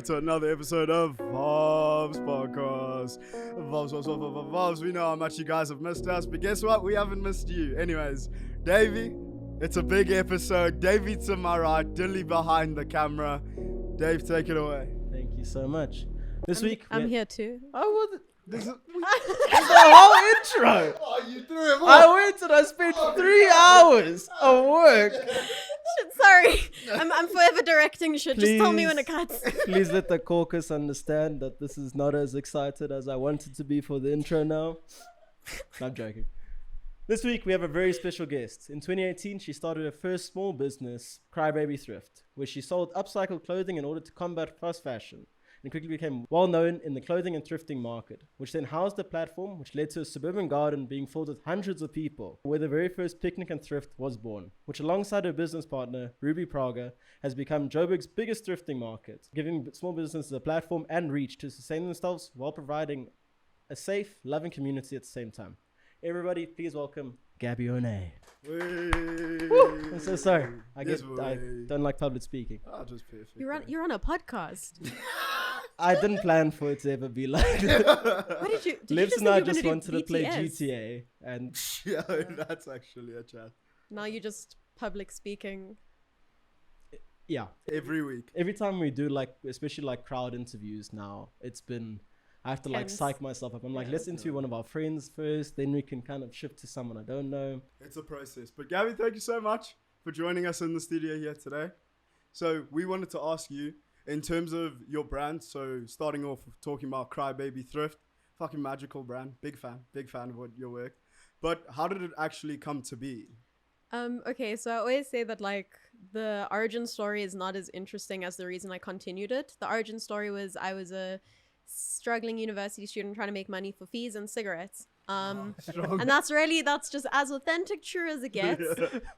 back to another episode of Vaabs Podcast. Vaabs, we know how much you guys have missed us, but guess what? We haven't missed you. Anyways, Davey, it's a big episode. Davey to my right, Dilly behind the camera. Dave, take it away. Thank you so much. This week... I'm here too. Oh, well, this is the whole intro. Oh, you threw him I went and I spent 3 hours of work. Shit, sorry. I'm forever directing shit. Just tell me when it cuts. Please let the caucus understand that this is not as excited as I wanted to be for the intro now. I'm joking. This week we have a very special guest. In 2018, she started her first small business, Crybaby Thrift, where she sold upcycled clothing in order to combat fast fashion, and quickly became well known in the clothing and thrifting market, which then housed the platform, which led to a suburban garden being filled with hundreds of people, where the very first picnic and thrift was born, which alongside her business partner, Ruby Praga, has become Joburg's biggest thrifting market, giving small businesses a platform and reach to sustain themselves while providing a safe, loving community at the same time. Everybody, please welcome Gabi Oney. I'm so sorry. I don't like public speaking. Oh, just perfect. You're on a podcast. I didn't plan for it to ever be like What did you? Did Lips you just and I think you were just gonna wanted do to play BTS? GTA, and Yeah, that's actually a chat. Now you just public speaking. yeah, Every week. every time we do like, especially like crowd interviews now, it's been, I have to like Tense. psych myself up. I'm like, Yeah. let's interview one of our friends first, then we can kind of shift to someone I don't know. It's a process. But Gabi, thank you so much for joining us in the studio here today. So we wanted to ask you, in terms of your brand, so starting off with talking about Crybaby Thrift, fucking magical brand, big fan of what your work. But how did it actually come to be? Okay, so I always say that like the origin story is not as interesting as the reason I continued it. The origin story was I was a struggling university student trying to make money for fees and cigarettes. Strong. And that's just as authentic true as it gets.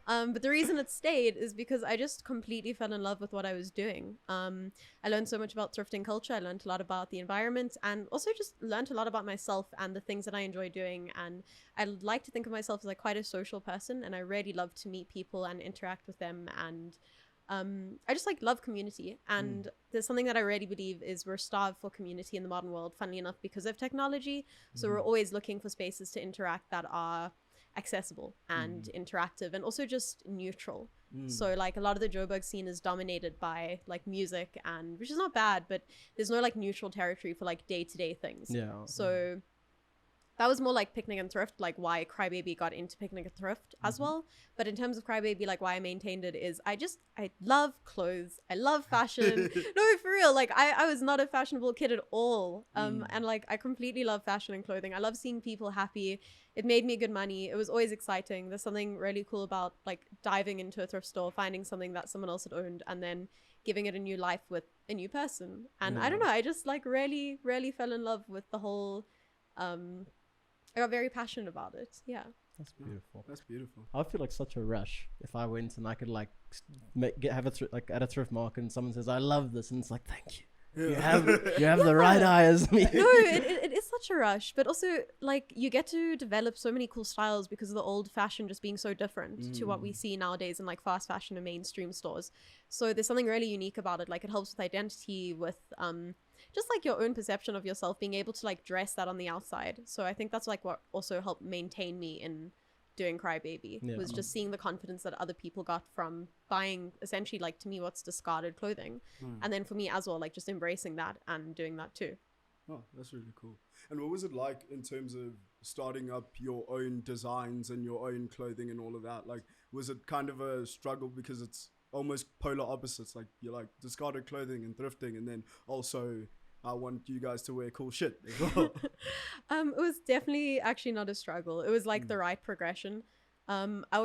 But the reason it stayed is because I just completely fell in love with what I was doing. I learned so much about thrifting culture. I learned a lot about the environment, and also just learned a lot about myself and the things that I enjoy doing. And I like to think of myself as like quite a social person, and I really love to meet people and interact with them. And I just like love community, and there's something that I really believe is we're starved for community in the modern world, funnily enough, because of technology. So we're always looking for spaces to interact that are accessible and interactive and also just neutral. So like a lot of the Joburg scene is dominated by like music, and which is not bad, but there's no like neutral territory for like day-to-day things. Yeah. So that was more like picnic and thrift, like why Crybaby got into picnic and thrift as well. But in terms of Crybaby, like why I maintained it is I love clothes. I love fashion. No, for real. Like I was not a fashionable kid at all. And like I completely love fashion and clothing. I love seeing people happy. It made me good money. It was always exciting. There's something really cool about like diving into a thrift store, finding something that someone else had owned, and then giving it a new life with a new person. And I don't know, I just like really, really fell in love with the whole I got very passionate about it. Yeah. That's beautiful. That's beautiful. I feel like such a rush if I went and I could like have a like at a thrift market and someone says I love this, and it's like, thank you. You have the right eye as me. No, it is such a rush, but also like you get to develop so many cool styles because of the old fashion just being so different to what we see nowadays in like fast fashion and mainstream stores. So there's something really unique about it. Like it helps with identity, with just like your own perception of yourself, being able to like dress that on the outside. So I think that's like what also helped maintain me in doing Crybaby, was just seeing the confidence that other people got from buying essentially like to me what's discarded clothing, and then for me as well, like just embracing that and doing that too. Oh, that's really cool. And what was it like in terms of starting up your own designs and your own clothing and all of that? Like, was it kind of a struggle because it's almost polar opposites? Like you're like discarded clothing and thrifting, and then also I want you guys to wear cool shit as well. It was definitely actually not a struggle. It was like the right progression. I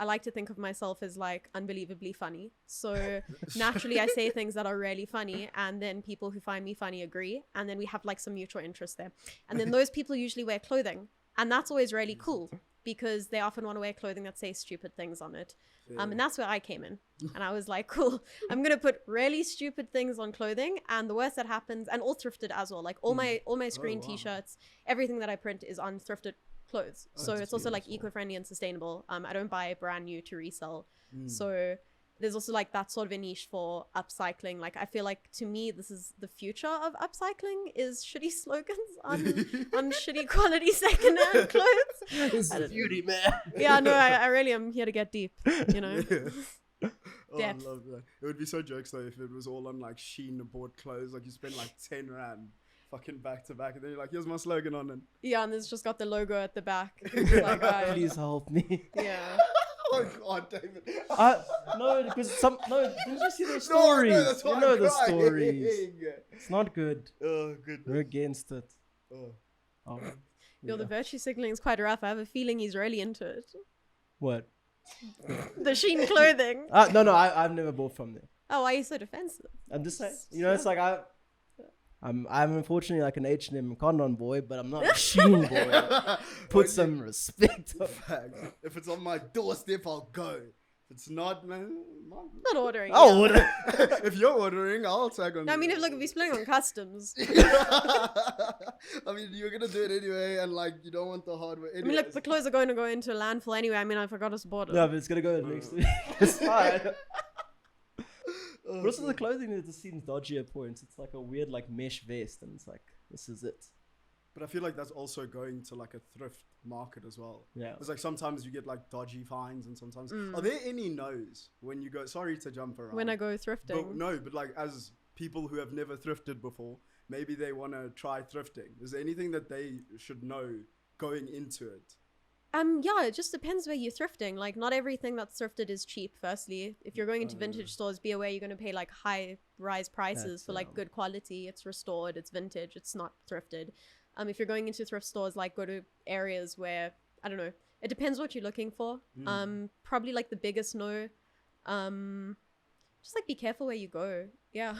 like to think of myself as like unbelievably funny. So naturally I say things that are really funny, and then people who find me funny agree, and then we have like some mutual interest there. And then those people usually wear clothing, and that's always really cool because they often want to wear clothing that says stupid things on it. And that's where I came in. And I was like, cool, I'm going to put really stupid things on clothing, and the worst that happens, and all thrifted as well. Like all my screen t-shirts, everything that I print is on thrifted clothes. So it's also like eco-friendly and sustainable. I don't buy brand new to resell. So there's also like that sort of a niche for upcycling. Like I feel like to me this is the future of upcycling, is shitty slogans on shitty quality secondhand clothes. This is beauty, man. Yeah, no, I really am here to get deep, you know. Oh, I love that. It would be so jokes though if it was all on like Shein bought clothes. Like you spend like 10 rand fucking back to back, and then you're like, here's my slogan on it. Yeah, and it's just got the logo at the back. It's like, Please help me. yeah. Oh God, David. No, because didn't you see the stories? No, that's why you know I'm the crying. stories. It's not good. Oh, good. We're against it. Oh. Yo, the virtue signaling is quite rough. I have a feeling he's really into it. What? The Shein clothing. No, I've never bought from there. Oh, why are you so defensive? I'm just saying. You know, it's like I'm unfortunately like an H&M Condon boy, but I'm not a Shein boy. Put some respect on. If it's on my doorstep, I'll go. If it's not, man, Not ordering. I'll yeah. order. if you're ordering, I'll tag on. No, I mean, if we're splitting on customs. I mean, you're gonna do it anyway, and like you don't want the hardware. I mean, look, the clothes are going to go into a landfill anyway. I mean, I forgot to support it. No, but it's gonna go next week. It's fine. But also the clothing that just seems dodgy at points. It's like a weird like mesh vest, and it's like, this is it. But I feel like that's also going to like a thrift market as well. Yeah. It's like sometimes you get like dodgy finds, and sometimes are there any no's when you go? Sorry to jump around. When I go thrifting. But like as people who have never thrifted before, maybe they want to try thrifting. Is there anything that they should know going into it? Yeah, it just depends where you're thrifting. Like, not everything that's thrifted is cheap. Firstly, if you're going into vintage stores, be aware you're going to pay like high rise prices for like good quality. It's restored, it's vintage, it's not thrifted. If you're going into thrift stores, like go to areas where, I don't know, it depends what you're looking for. Probably like the biggest no. Just like be careful where you go. Yeah.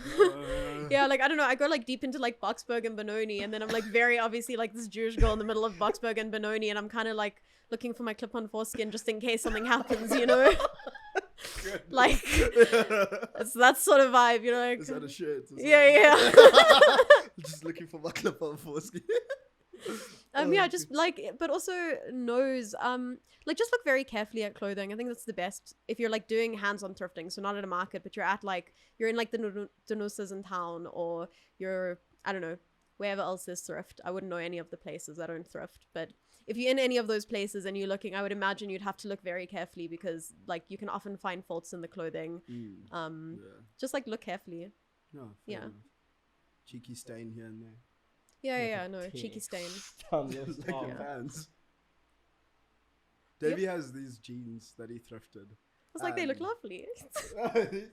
Yeah, like I don't know, I go like deep into like Boksburg and Benoni, and then I'm like very obviously like this Jewish girl in the middle of Boksburg and Benoni, and I'm kind of like looking for my clip-on foreskin just in case something happens, you know. Like it's that sort of vibe, you know. Like, is that a shirt? Yeah. Just looking for my clip-on foreskin. Yeah, just like, but also knows, like just look very carefully at clothing. I think that's the best if you're like doing hands-on thrifting, so not at a market, but you're in like the Danusas in town, or you're, I don't know, wherever else there's thrift. I wouldn't know any of the places that don't thrift, but if you're in any of those places and you're looking, I would imagine you'd have to look very carefully, because like you can often find faults in the clothing. Just like look carefully. No, yeah. enough. Cheeky stain here and there. Yeah, no, cheeky stain. Like your pants. Davey has these jeans that he thrifted. I was like, they look lovely. No, these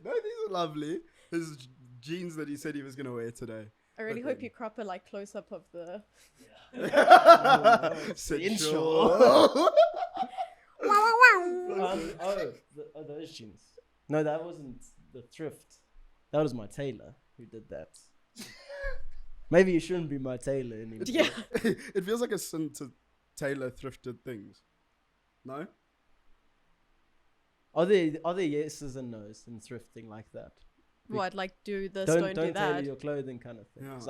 are lovely. His jeans that he said he was going to wear today. I really hope you crop a like close up of the. Sensual. Those jeans. No, that wasn't the thrift. That was my tailor who did that. Maybe you shouldn't be my tailor anymore. Yeah. It feels like a sin to tailor thrifted things. No? Are there yeses and nos in thrifting like that? What, like do this, Don't do tailor that? your clothing kind of thing. Yeah. 'Cause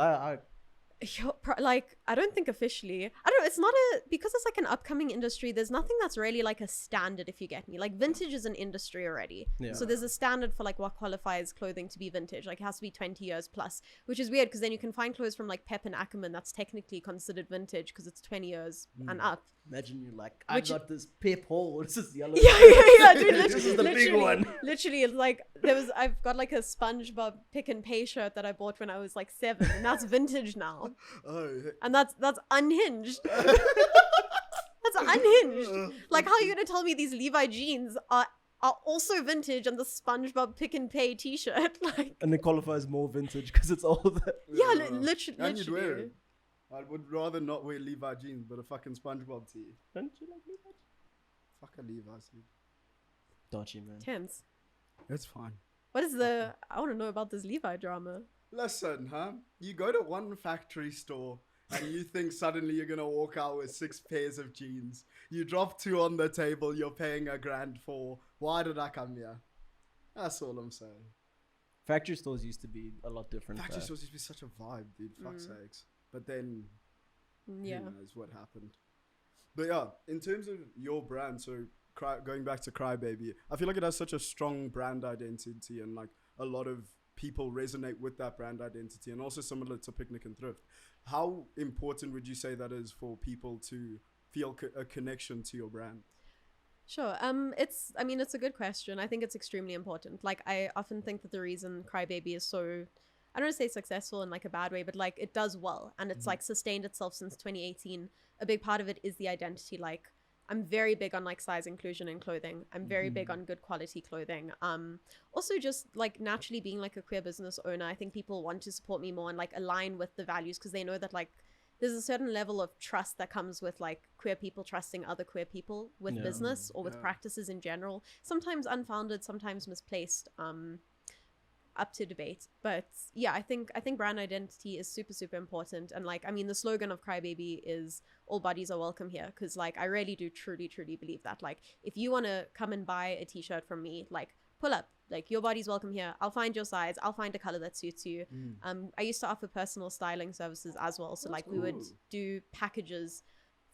Like, I don't think officially. I don't know. It's not because it's like an upcoming industry. There's nothing that's really like a standard, if you get me. Like vintage is an industry already. Yeah. So there's a standard for like what qualifies clothing to be vintage. Like it has to be 20 years plus, which is weird because then you can find clothes from like Pep and Ackerman that's technically considered vintage because it's 20 years and up. Imagine you like, I got this Pep Hall. This is yellow. Yeah, dude. This is the big one. Literally, it's like I've got like a SpongeBob Pick and Pay shirt that I bought when I was like 7, and that's vintage now. Oh. And that's unhinged. That's unhinged. Like, how are you gonna tell me these Levi jeans are also vintage and the SpongeBob Pick and Pay t-shirt? Like, And it qualifies more vintage because it's older. yeah, literally. And you'd wear it. I would rather not wear Levi jeans, but a fucking SpongeBob tee. Don't you like Levi? Fuck a Levi's. Dodgy, man. Tense. It's fine. What is I want to know about this Levi drama. Listen, you go to one factory store and you think suddenly you're gonna walk out with 6 pairs of jeans. You drop 2 on the table, you're paying $1,000 for. Why did I come here? That's all I'm saying. Factory stores used to be a lot different. Factory stores used to be such a vibe, dude. Fuck's sakes. But then, Yeah. who knows what happened. But yeah, in terms of your brand, so going back to Crybaby, I feel like it has such a strong brand identity, and like a lot of people resonate with that brand identity, and also similar to Picnic and Thrift. How important would you say that is for people to feel a connection to your brand? Sure. It's a good question. I think it's extremely important. Like, I often think that the reason Crybaby is so, I don't want to say successful in like a bad way, but like it does well, and it's like sustained itself since 2018. A big part of it is the identity. Like, I'm very big on like size inclusion in clothing. I'm very big on good quality clothing. Also just like naturally being like a queer business owner, I think people want to support me more and like align with the values, because they know that like there's a certain level of trust that comes with like queer people trusting other queer people with business or with practices in general. Sometimes unfounded, sometimes misplaced. Up to debate, but yeah, I think brand identity is super, super important. And like, I mean, the slogan of Crybaby is all bodies are welcome here, because like I really do truly believe that like if you want to come and buy a t-shirt from me, like pull up, like your body's welcome here. I'll find your size, I'll find a color that suits you. I used to offer personal styling services as well, so like we would do packages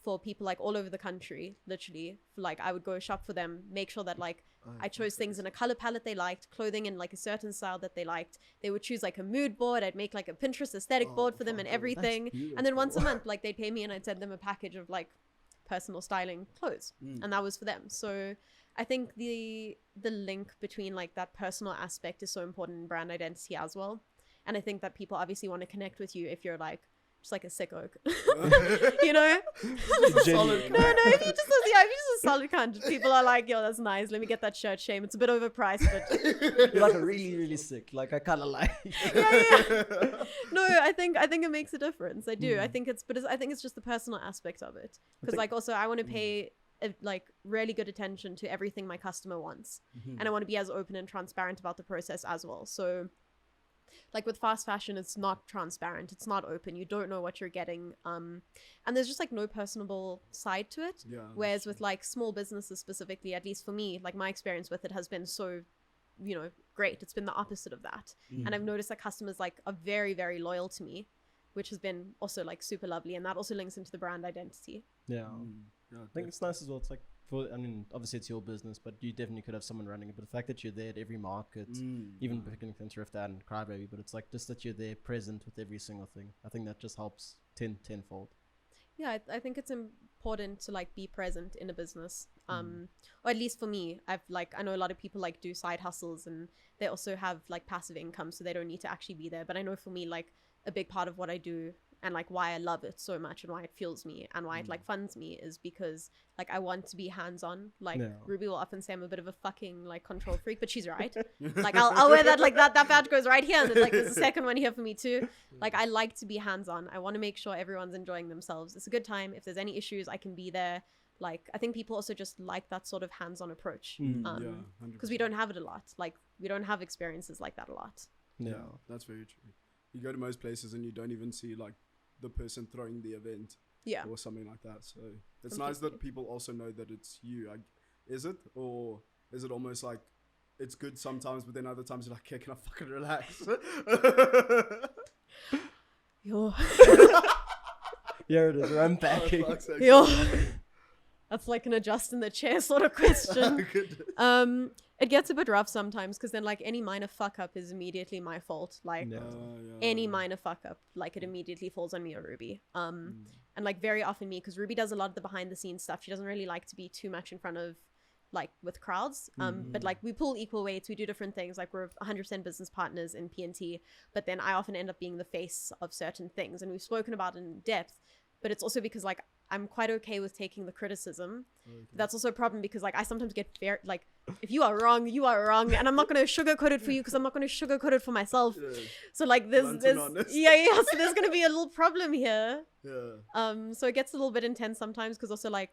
for people like all over the country, literally. Like I would go shop for them, make sure that like I chose things in a color palette they liked, clothing in like a certain style that they liked. They would choose like a mood board. I'd make like a Pinterest aesthetic board for them and everything. And then once a month, like they'd pay me and I'd send them a package of like personal styling clothes. And that was for them. So I think the link between like that personal aspect is so important in brand identity as well. And I think that people obviously want to connect with you if you're like just like a sicko, you know? If you're just a solid cunt, people are like, yo, that's nice, let me get that shirt. Shame it's a bit overpriced, but you're like a really sick, like I kind of like no, I think it makes a difference. I do. I think it's just the personal aspect of it, because like also I want to pay like really good attention to everything my customer wants, and I want to be as open and transparent about the process as well. So like with fast fashion, it's not transparent, it's not open, you don't know what you're getting, and there's just like no personable side to it. Whereas with like small businesses specifically, at least for me, like my experience with it has been so, you know, great. It's been the opposite of that. And I've noticed that customers like are very, very loyal to me, which has been also like super lovely, and that also links into the brand identity. I think it's nice as well. It's like, I mean, obviously it's your business, but you definitely could have someone running it. But the fact that you're there at every market, even Picnic and Thrift and Crybaby, but it's like just that you're there present with every single thing. I think that just helps tenfold. Yeah, I think it's important to like be present in a business. Or at least for me, I know a lot of people like do side hustles and they also have like passive income, so they don't need to actually be there. But I know for me, like a big part of what I do and like why I love it so much and why it fuels me and why it like funds me is because like I want to be hands-on. Like Ruby will often say I'm a bit of a fucking like control freak, but she's right. Like I'll wear that, like that badge goes right here, and then like there's a second one here for me too. Like I like to be hands-on. I want to make sure everyone's enjoying themselves. It's a good time. If there's any issues, I can be there. Like I think people also just like that sort of hands-on approach, because we don't have it a lot. Like we don't have experiences like that a lot. That's very true. You go to most places and you don't even see like the person throwing the event or something like that. So it's nice that people also know that it's you. Is it? Or is it almost like it's good sometimes, but then other times you're like, okay, can I fucking relax? Yo. Here it is, we're unpacking. Yo. That's like an adjust in the chair sort of question. It gets a bit rough sometimes, because then like any minor fuck up is immediately my fault. Like any minor fuck up, like it immediately falls on me or Ruby. And like very often me, because Ruby does a lot of the behind the scenes stuff. She doesn't really like to be too much in front of like with crowds. But like we pull equal weights, we do different things. Like we're 100% business partners in P&T, but then I often end up being the face of certain things, and we've spoken about it in depth. But it's also because like I'm quite okay with taking the criticism. That's also a problem, because like I sometimes get very like, if you are wrong, you are wrong, and I'm not going to sugarcoat it for you, because I'm not going to sugarcoat it for myself. So like there's so there's going to be a little problem here. So it gets a little bit intense sometimes, because also like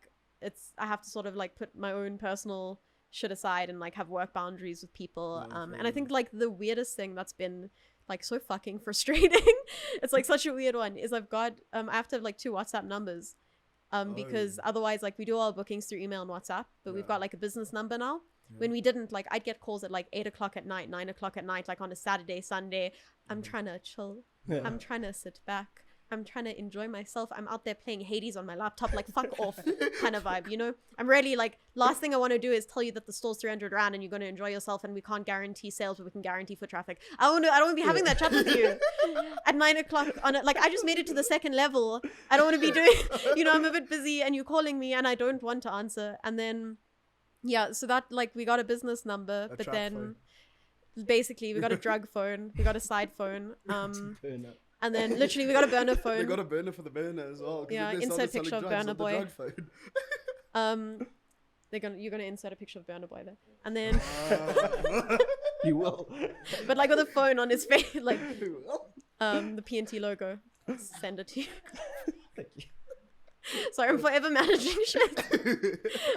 I have to sort of like put my own personal shit aside and like have work boundaries with people. And I think like the weirdest thing that's been like so fucking frustrating, it's like such a weird one, is I have to have like 2 WhatsApp numbers, because otherwise like we do all our bookings through email and WhatsApp, but we've got like a business number now. When we didn't, like I'd get calls at like 8 o'clock at night, 9 o'clock at night, like on a Saturday, Sunday. I'm trying to chill. I'm trying to sit back. I'm trying to enjoy myself. I'm out there playing Hades on my laptop, like fuck off kind of vibe, you know? I'm really like, last thing I want to do is tell you that the store's 300 rand and you're going to enjoy yourself and we can't guarantee sales, but we can guarantee foot traffic. I don't want to be having that chat with you at 9 o'clock on it. Like, I just made it to the second level. I don't want to be doing, you know, I'm a bit busy and you're calling me and I don't want to answer. And then, yeah, so that, like, we got a business number, but then phone. Basically we got a drug phone, we got a side phone. And then literally we got a burner phone. They got a burner for the burner as well. Yeah, insert picture of burner boy. You're gonna insert a picture of burner boy there, and then you will. But like with a phone on his face, like the PNT logo. Send it to you. Thank you. Sorry, I'm forever managing shit.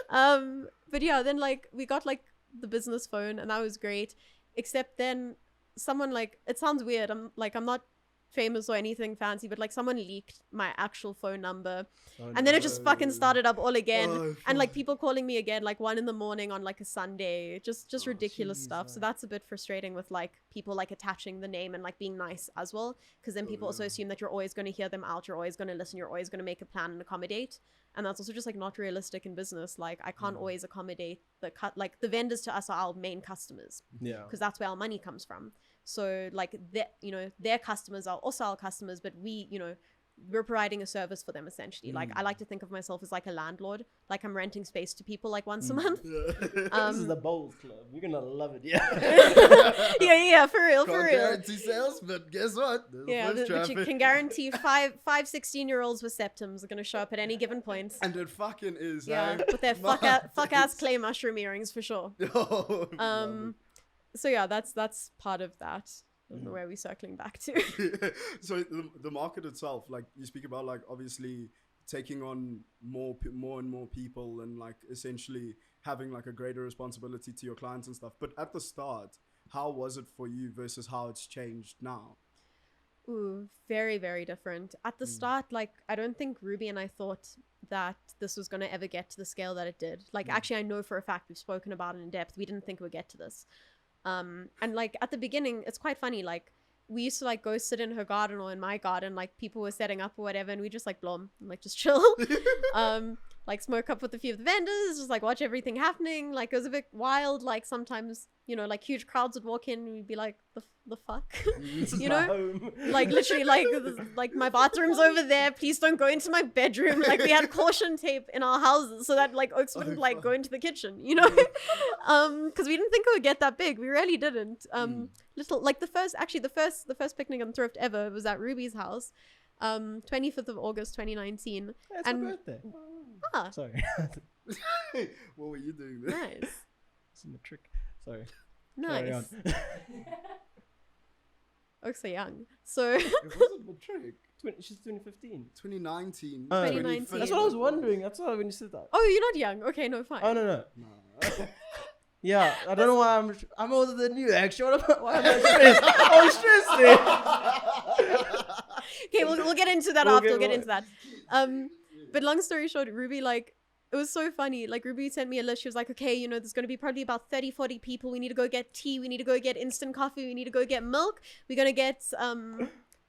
But yeah, then like we got like the business phone, and that was great. Except then someone, like, it sounds weird. I'm not famous or anything fancy, but like someone leaked my actual phone number, and then it just fucking started up all again, and like people calling me again like 1 a.m. on like a Sunday, just ridiculous stuff. So that's a bit frustrating with like people like attaching the name and like being nice as well, because then people also assume that you're always going to hear them out, you're always going to listen, you're always going to make a plan and accommodate, and that's also just like not realistic in business. Like I can't always accommodate like the vendors to us are our main customers, because that's where our money comes from. So like their customers are also our customers, but we're providing a service for them essentially. Like I like to think of myself as like a landlord, like I'm renting space to people like once a month. This is the Bowls Club. You're gonna love it. Yeah, for real. Guarantee sales, but guess what? But you can guarantee five 16-year-olds with septums are gonna show up at any given point. And it fucking is. With their fuck ass clay mushroom earrings for sure. So yeah, that's part of that. I don't know where we're circling back to. So the market itself, like you speak about, like obviously taking on more and more people, and like essentially having like a greater responsibility to your clients and stuff. But at the start, how was it for you versus how it's changed now? Ooh, very, very different. At the start, like I don't think Ruby and I thought that this was going to ever get to the scale that it did. Like actually I know for a fact, we've spoken about it in depth, we didn't think it would get to this. And like at the beginning, it's quite funny, like we used to like go sit in her garden or in my garden, like people were setting up or whatever, and we just like blom and like just chill. Like smoke up with a few of the vendors, just like watch everything happening. Like it was a bit wild. Like sometimes, like huge crowds would walk in and we'd be like, the fuck? You know? Like literally like my bathroom's over there, please don't go into my bedroom. Like we had caution tape in our houses so that like Oaks wouldn't like go into the kitchen, you know? Because we didn't think it would get that big. We really didn't. Little like the first picnic on Thrift ever was at Ruby's house. 25th of August 2019. That's my birthday. Sorry. What were you doing there? Nice. It's in the trick. Sorry. Nice. Oh, so young. So it wasn't the trick. She's 2015. 2019. 2019. That's what I was wondering. That's why when you said that. Oh, you're not young. Okay, no, fine. Oh no. Yeah, I don't know why I'm older than you. Actually, why am I stressed? I'm stressed. Okay, we'll get into that after. We'll get into that. But long story short, Ruby, like, it was so funny. Like, Ruby sent me a list. She was like, okay, there's going to be probably about 30, 40 people. We need to go get tea. We need to go get instant coffee. We need to go get milk. We're going to get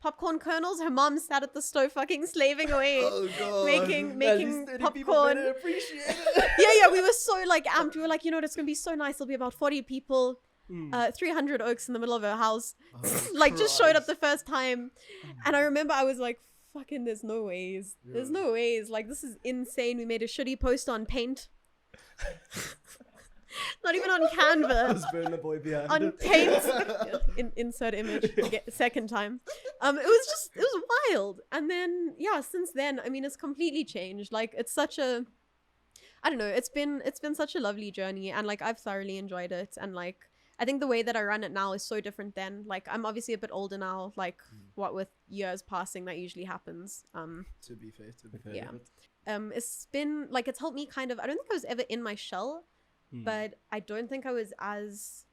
popcorn kernels. Her mom sat at the stove fucking slaving away. Oh, God. Making popcorn. Appreciate it. Yeah, we were so, like, amped. We were like, it's going to be so nice. There'll be about 40 people. 300 Oaks in the middle of her house. Like, just showed up the first time. And I remember I was like, fucking there's no ways. There's no ways. Like, this is insane. We made a shitty post on Paint. Not even on Canva. Burn boy behind on Paint. Insert image. Second time. It was wild. And then, since then, I mean, it's completely changed. Like, it's such a, I don't know, it's been such a lovely journey, and like I've thoroughly enjoyed it. And like I think the way that I run it now is so different then. Like I'm obviously a bit older now, like what with years passing, that usually happens. To be fair. Yeah. It's been like, it's helped me kind of, I don't think I was ever in my shell, but I don't think I was as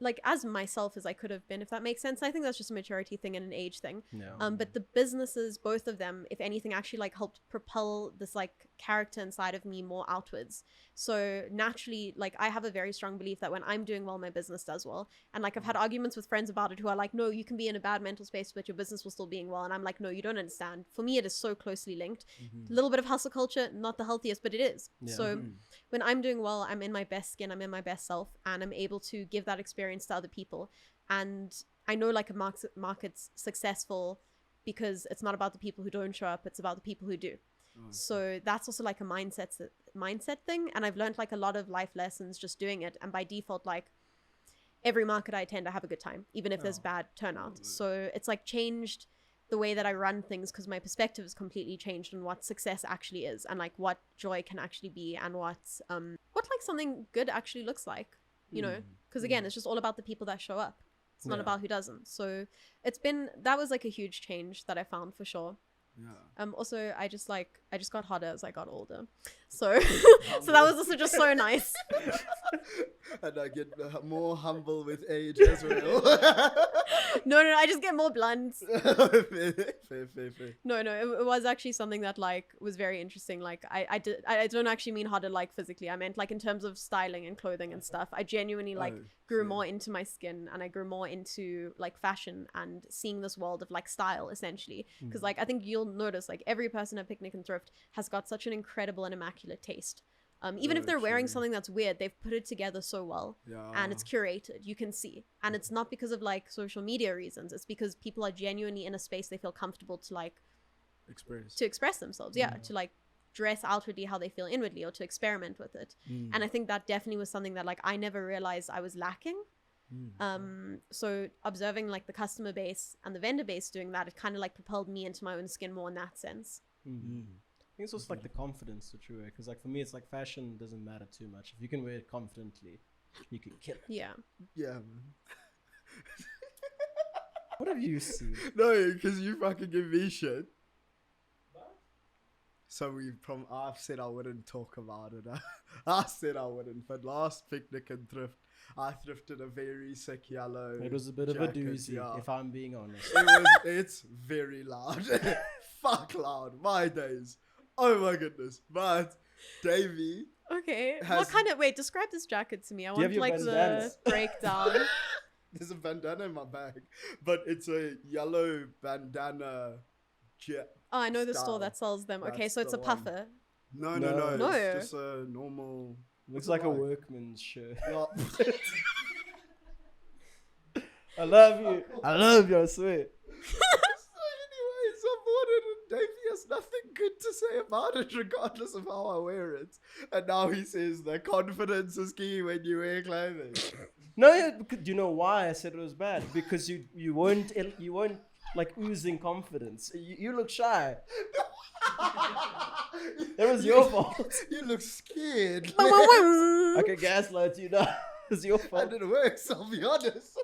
like as myself as I could have been, if that makes sense. I think that's just a maturity thing and an age thing. Yeah. But the businesses, both of them, if anything, actually like helped propel this like character inside of me more outwards. So naturally, like I have a very strong belief that when I'm doing well, my business does well. And like I've had arguments with friends about it who are like, no, you can be in a bad mental space, but your business will still being well. And I'm like, no, you don't understand. For me, it is so closely linked. A little bit of hustle culture, not the healthiest, but it is. Yeah. So when I'm doing well, I'm in my best skin, I'm in my best self, and I'm able to give that experience to other people. And I know like a market's successful because it's not about the people who don't show up, it's about the people who do. So that's also like a mindset thing. And I've learned like a lot of life lessons just doing it. And by default, like every market I attend, I have a good time, even if there's bad turnout. So it's like changed the way that I run things because my perspective has completely changed on what success actually is and like what joy can actually be and what like something good actually looks like, you know, because again, it's just all about the people that show up. It's not about who doesn't. So that was like a huge change that I found for sure. Yeah. Also, I just got hotter as I got older, so so that was also just so nice. And I get more humble with age as well. No, I just get more blunt. Fair. No, it was actually something that like was very interesting. Like I don't actually mean harder like physically. I meant like in terms of styling and clothing and stuff. I genuinely like grew more into my skin and I grew more into like fashion and seeing this world of like style essentially. Because like I think you'll notice like every person at Picnic and Thrift has got such an incredible and immaculate taste. Even if they're wearing something that's weird, they've put it together so well and it's curated, you can see. And it's not because of like social media reasons. It's because people are genuinely in a space they feel comfortable to like express themselves. Yeah. To like dress outwardly how they feel inwardly or to experiment with it. And I think that definitely was something that like I never realized I was lacking. So observing like the customer base and the vendor base doing that, it kind of like propelled me into my own skin more in that sense. I think it's also like the confidence that you wear, because like for me it's like fashion doesn't matter too much. If you can wear it confidently, you can kill it. Yeah man. What have you seen? No, because you fucking give me shit. So I've said I wouldn't talk about it. I said I wouldn't, but last Picnic and Thrift, I thrifted a very sick yellow. It was a bit jacket, of a doozy, if I'm being honest. It's very loud. Fuck loud. My days. Oh my goodness. But Davey. Okay. What kind of describe this jacket to me. I want like bandanas? The breakdown. There's a bandana in my bag, but it's a yellow bandana jet. Oh, I know the store that sells them. Okay, so it's a puffer. No. It's just a normal. Looks like a workman's shirt. Yeah. I love you. I love you, I swear. Anyways, I bought it and Davey has nothing good to say about it regardless of how I wear it. And now he says the confidence is key when you wear clothing. No, do you know why I said it was bad? Because you weren't like oozing confidence. You look shy. It was your fault. You look scared. I could gaslight you now. It's your fault. That didn't work, so I'll be honest.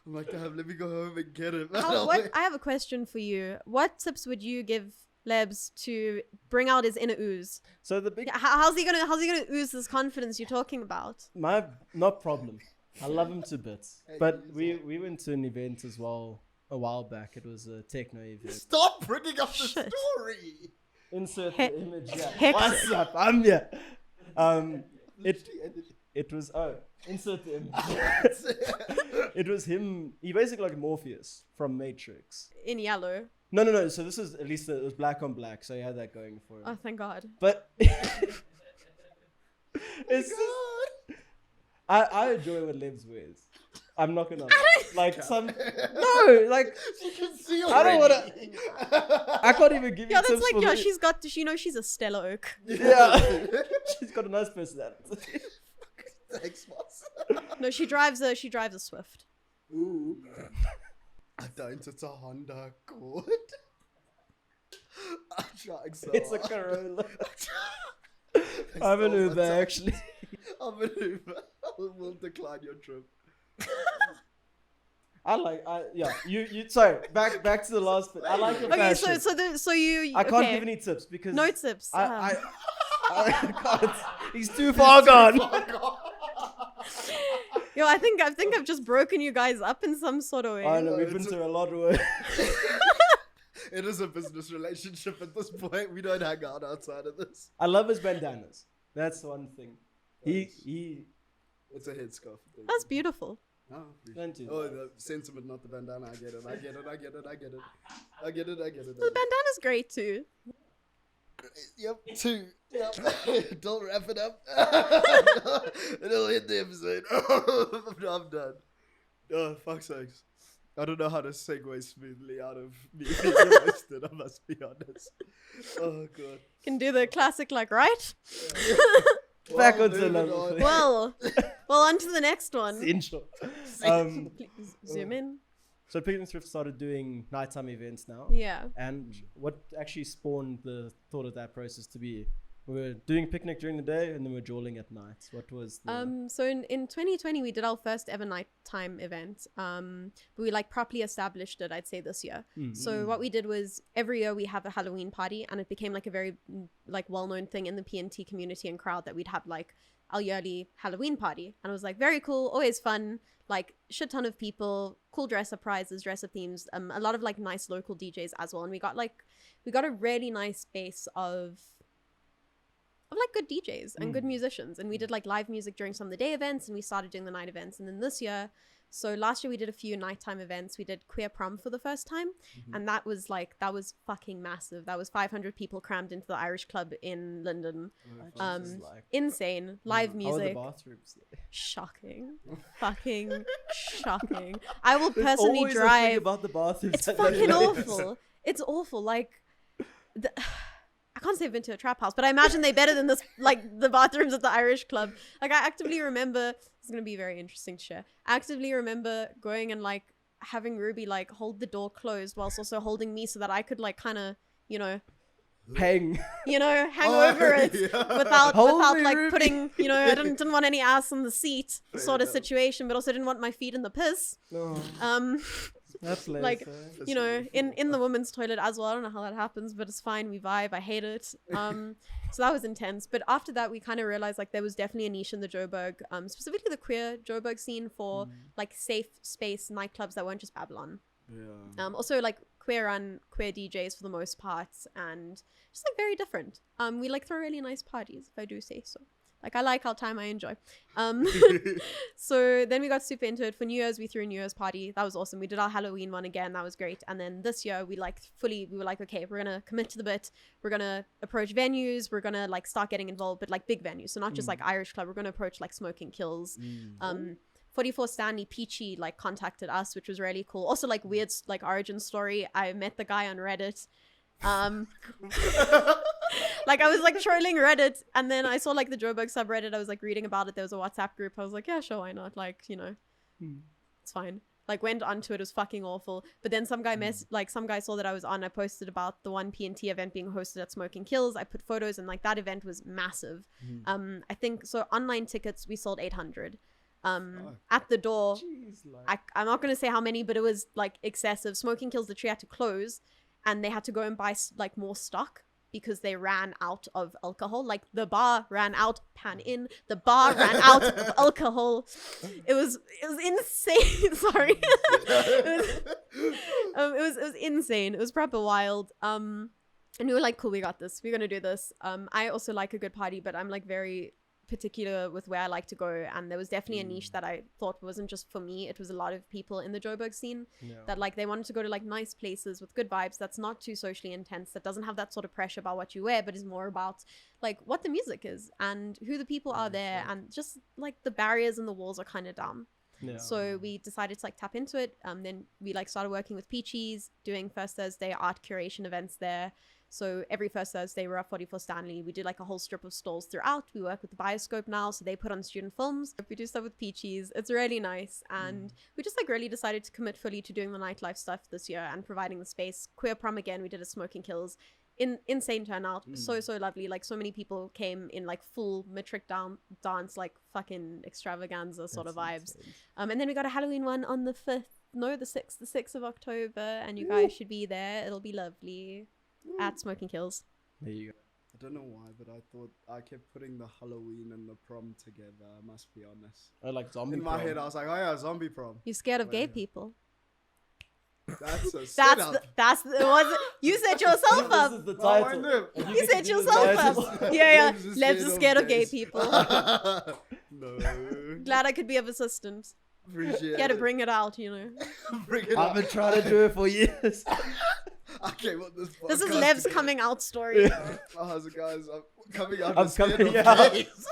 I'm like, damn, let me go home and get it. I have a question for you. What tips would you give Lebs to bring out his inner ooze? So the big how's he gonna ooze this confidence you're talking about? Not problem. I love him to bits. But we went to an event as well a while back. It was a techno event. Stop bringing up the story. Insert the image. Yeah. What's up? I'm here. It was insert the image. It was him. He basically like Morpheus from Matrix. In yellow. No. So this is at least it was black on black. So he had that going for him. Oh, thank God. But it's I enjoy what Lebs wears. I'm not gonna like some. No, like you can see I don't wanna. I can't even give you. Yeah, that's tips like for she's a stellar oak. Yeah, she's got a nice personality. Thanks, boss. No, she drives a Swift. Ooh. I don't. It's a Honda Accord. I'm trying so It's a hard. Corolla. I'm an Uber actually. I'm an Uber. We'll decline your trip. You sorry, back to the last bit. I like your fashion. Okay, so you I can't give any tips because no tips. I can't. He's too far gone. Yo, I think I've just broken you guys up in some sort of way. I know we've been through a lot of work. It is a business relationship at this point. We don't hang out outside of this. I love his bandanas. That's one thing. He It's a headscarf. That's beautiful. Oh, Don't do oh, that. the sentiment, not the bandana. I get it. I get it. I get it. I get it. I get it. I get it. The bandana's great too. Yep, 2. Yep. Don't wrap it up. It'll hit the episode. I'm done. Oh, fuck's sakes. I don't know how to segue smoothly out of me being arrested, I must be honest. Oh, God. Can do the classic, like, right? Back Well, onto moving another on. thing. Well, on to the next one. Intro. Please zoom in. So Picnic Thrift started doing nighttime events now. Yeah. And what actually spawned the thought of that process to be? We were doing picnic during the day and then we're jawling at night. What was the... So in 2020 we did our first ever nighttime event. But we like properly established it, I'd say, this year. So what we did was every year we have a Halloween party, and it became like a very like well-known thing in the PNT community and crowd that we'd have like our yearly Halloween party. And it was like very cool, always fun, like shit ton of people, cool dress up prizes, dress up themes, a lot of like nice local DJs as well. And we got a really nice base of like good DJs and good musicians, and we did like live music during some of the day events, and we started doing the night events. And then this year, so last year we did a few nighttime events. We did queer prom for the first time, and that was fucking massive. That was 500 people crammed into the Irish club in London. Insane live How are the music. bathrooms? Shocking. Fucking shocking. I will There's personally always a thing drive. about the bathrooms. It's at fucking night. awful. It's awful. Like, I can't say I've been to a trap house, but I imagine they're better than this, like the bathrooms at the Irish club. Like, I actively remember, it's going to be very interesting to share. I actively remember going and like having Ruby like hold the door closed whilst also holding me so that I could like kind of, Hang. hang over it without Hold me, like Ruby. putting, I didn't want any ass on the seat sort of situation, but also didn't want my feet in the piss. No, that's lame. Like, in the women's toilet as well. I don't know how that happens, but it's fine. We vibe. I hate it. So that was intense. But after that, we kind of realized like there was definitely a niche in the Joburg, specifically the queer Joburg scene for like safe space nightclubs that weren't just Babylon. Yeah. Also like queer DJs for the most part, and just like very different. We like throw really nice parties, if I do say so. Like, I like our time, I enjoy. So then we got super into it. For New Year's, we threw a New Year's party. That was awesome. We did our Halloween one again. That was great. And then this year, we were like, okay, we're going to commit to the bit. We're going to approach venues. We're going to like start getting involved, but like big venues. So not just like Irish Club. We're going to approach like Smoking Kills. 44 Stanley Peachy like contacted us, which was really cool. Also like weird like origin story. I met the guy on Reddit. Like I was like trolling Reddit, and then I saw like the Joburg subreddit. I was like reading about it. There was a WhatsApp group. I was like, yeah, sure, why not? Like, it's fine. Like went onto it. It was fucking awful. But then some guy some guy saw that I was on. I posted about the one PNT event being hosted at Smoking Kills. I put photos, and like that event was massive. I think so. Online tickets we sold 800. At the door. Jeez, like... I'm not gonna say how many, but it was like excessive. Smoking Kills literally had to close, and they had to go and buy like more stock because they ran out of alcohol. Like the bar ran out. The bar ran out of alcohol. It was insane. Sorry. It was insane. It was proper wild. And we were like, cool, we got this. We're gonna do this. I also like a good party, but I'm like very particular with where I like to go, and there was definitely a niche that I thought wasn't just for me. It was a lot of people in the Joburg scene that like they wanted to go to like nice places with good vibes, that's not too socially intense, that doesn't have that sort of pressure about what you wear, but is more about like what the music is and who the people are there, and just like the barriers and the walls are kind of dumb. So we decided to like tap into it. Then we like started working with Peachies, doing First Thursday art curation events there. So every first Thursday we're at 44 Stanley. We do like a whole strip of stalls throughout. We work with the Bioscope now, so they put on student films. We do stuff with Peachies. It's really nice. And we just like really decided to commit fully to doing the nightlife stuff this year and providing the space. Queer prom again, we did a Smoking Kills. Insane turnout. So lovely. Like so many people came in like full metric dance, like fucking extravaganza sort of vibes. And then we got a Halloween one on the 6th of October, and you guys should be there. It'll be lovely. At Smoking Kills. There you go. I don't know why, but I thought I kept putting the Halloween and the prom together. I must be honest. I like zombie. In my prom. head, I was like, oh yeah, zombie prom. You're scared of gay Wait. people. That's a That's setup. you set yourself This up. is the Oh, I title. know. And You get to set do the yourself title. up. Yeah. Lebs is Lebs is scared of gay gays. people. No. Glad I could be of assistance. Appreciate Gotta it. bring it out, you know. Bring it I've up. been trying to do it for years. I came on this podcast. This is Lev's coming out story. Oh, how's it, guys? I'm coming out I'm as scared coming of out. gays.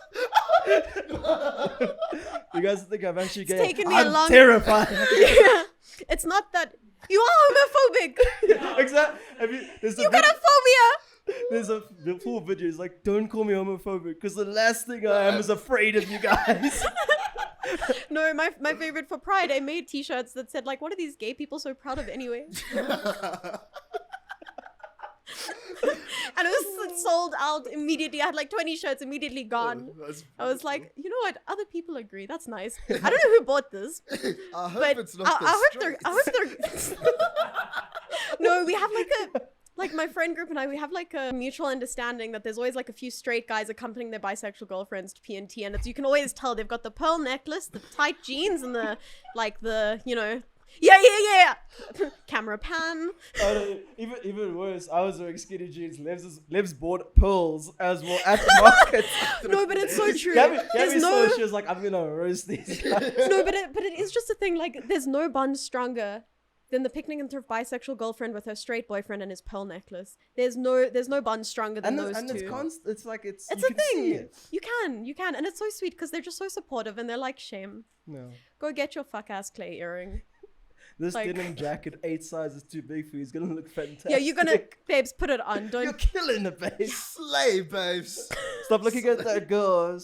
You guys think I'm actually gay? taken me I'm a long- terrified. Yeah. It's not that you are homophobic. Exactly. There's You got a phobia. There's the full video is like, don't call me homophobic because the last thing I am is afraid of you guys. No, my favorite for Pride, I made t-shirts that said like, what are these gay people so proud of anyway? And it sold out immediately. I had like 20 shirts immediately gone. That's I was like, you know what? Other people agree. That's nice. I don't know who bought this, I hope but it's not the I hope they're. No, we have like my friend group and I, we have like a mutual understanding that there's always like a few straight guys accompanying their bisexual girlfriends to P&T, and you can always tell they've got the pearl necklace, the tight jeans, and the you know. Yeah. Camera pan. Oh, no, even worse, I was wearing skinny jeans. Livs bought pearls as well at the market. No, but it's so true. Gabby There's saw no. it, she was like, I'm gonna roast these guys. No, but it is just a thing. Like, there's no bond stronger than the picnic and thrift bisexual girlfriend with her straight boyfriend and his pearl necklace. There's no bond stronger than those two. It's like it's It's you a can see thing. it. You can, and it's so sweet because they're just so supportive and they're like, shame. No. Go get your fuck ass clay earring. This Like- denim jacket, 8 sizes too big for you. It's gonna look fantastic. Yeah, you're gonna, babes, put it on. You're Don't. killing it, babe. Slay, babes. Stop looking at that girl.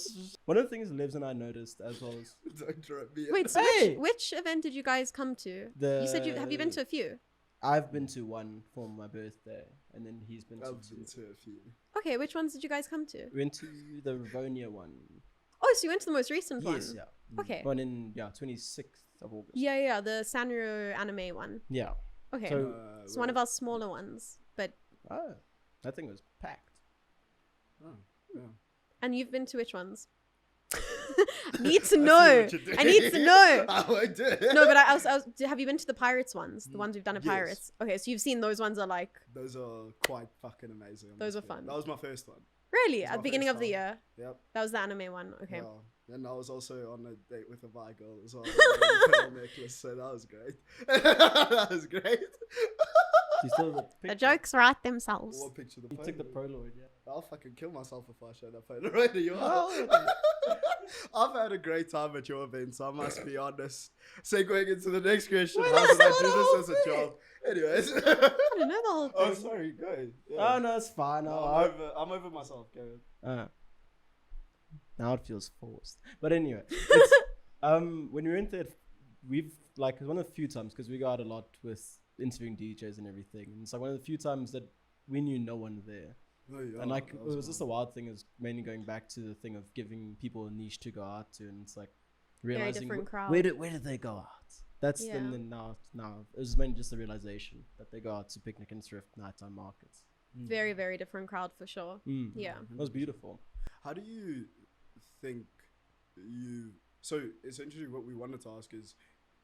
One of the things Livs and I noticed as well is Don't drop me. Wait, so Hey! which event did you guys come to? You said have you been to a few? I've been to one for my birthday, and then he's been to I've two. been to a few. Okay, which ones did you guys come to? We went to the Rivonia one. Oh, so you went to the most recent Yes, one? yeah. Okay. One in 26th of August. Yeah, the Sanrio anime one. Yeah. Okay. So- It's one of our smaller ones, but Oh, that thing was packed. Oh, yeah. and you've been to which ones? Need to know. I need to know. I did. No, but I was have you been to the Pirates ones? The ones we've done at Yes. Pirates. Okay, so you've seen those ones are like Those are quite fucking amazing. I Those must are fun. admit. That was my first one. really It's at my the beginning first of the time. year. Yep. That was the anime one. Okay. Yeah. And I was also on a date with a bi girl as well. with a pearl necklace, so that was great. That was great. You still have the The picture? jokes write themselves. What picture? The You took the Polaroid, yeah. I'll fucking kill myself if I show that Polaroid to you. Oh. I've had a great time at your event, so I must be honest. Segueing into the next question, Wait, how that's did I not do the whole this as a job? Anyways. I don't know the whole Oh, thing. sorry, go. Oh, no, it's fine. No, No, I'm over myself, go. now it feels forced. But anyway, it's, when we went there, we've like one of the few times because we go out a lot with interviewing DJs and everything, and it's like one of the few times that we knew no one there. Oh, yeah, And like that it was just a wild thing, is mainly going back to the thing of giving people a niche to go out to, and it's like realizing different crowd. where did they go out? That's Yeah. then now it was mainly just the realization that they go out to picnic and thrift nighttime markets. Very, very different crowd for sure. Yeah. It was beautiful. How do you think you... So essentially what we wanted to ask is,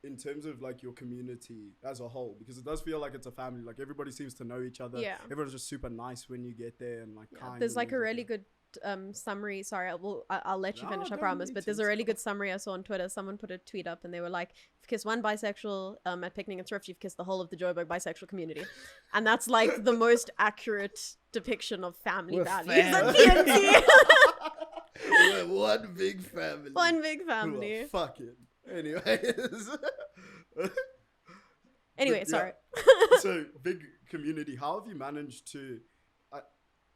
in terms of like your community as a whole, because it does feel like it's a family, like everybody seems to know each other. Yeah. Everyone's just super nice when you get there and like Yeah, kind. there's and like a things really that. good summary. Sorry, I'll let you No, finish, I don't promise. need But to, there's a it's really fine. good summary I saw on Twitter. Someone put a tweet up and they were like, if you kiss one bisexual at Picnic and Thrift, you've kissed the whole of the Joburg bisexual community. And that's like the most accurate depiction of family We're values at fam. PNT. We're one big family. One big Who family. are fucking. Anyways. Anyway, Yeah. sorry. So big community. How have you managed to?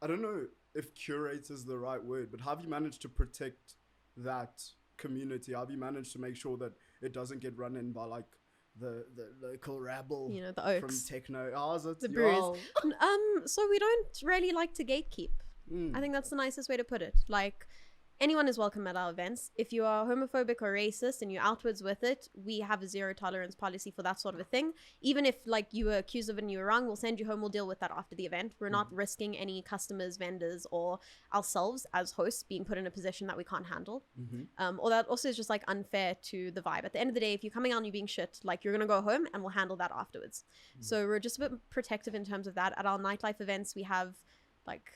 I don't know if curate is the right word, but how have you managed to protect that community? How have you managed to make sure that it doesn't get run in by like the local rabble You know, the from Oaks. techno? How's it? The y'all? So we don't really like to gatekeep. Mm. I think that's the nicest way to put it. Like, anyone is welcome at our events. If you are homophobic or racist and you're outwards with it, we have a zero tolerance policy for that sort of a thing. Even if like you were accused of it and you were wrong, we'll send you home. We'll deal with that after the event. We're not risking any customers, vendors, or ourselves as hosts being put in a position that we can't handle. Or that also is just like unfair to the vibe. At the end of the day, if you're coming out and you're being shit, like you're gonna go home and we'll handle that afterwards. So we're just a bit protective in terms of that. At our nightlife events, we have like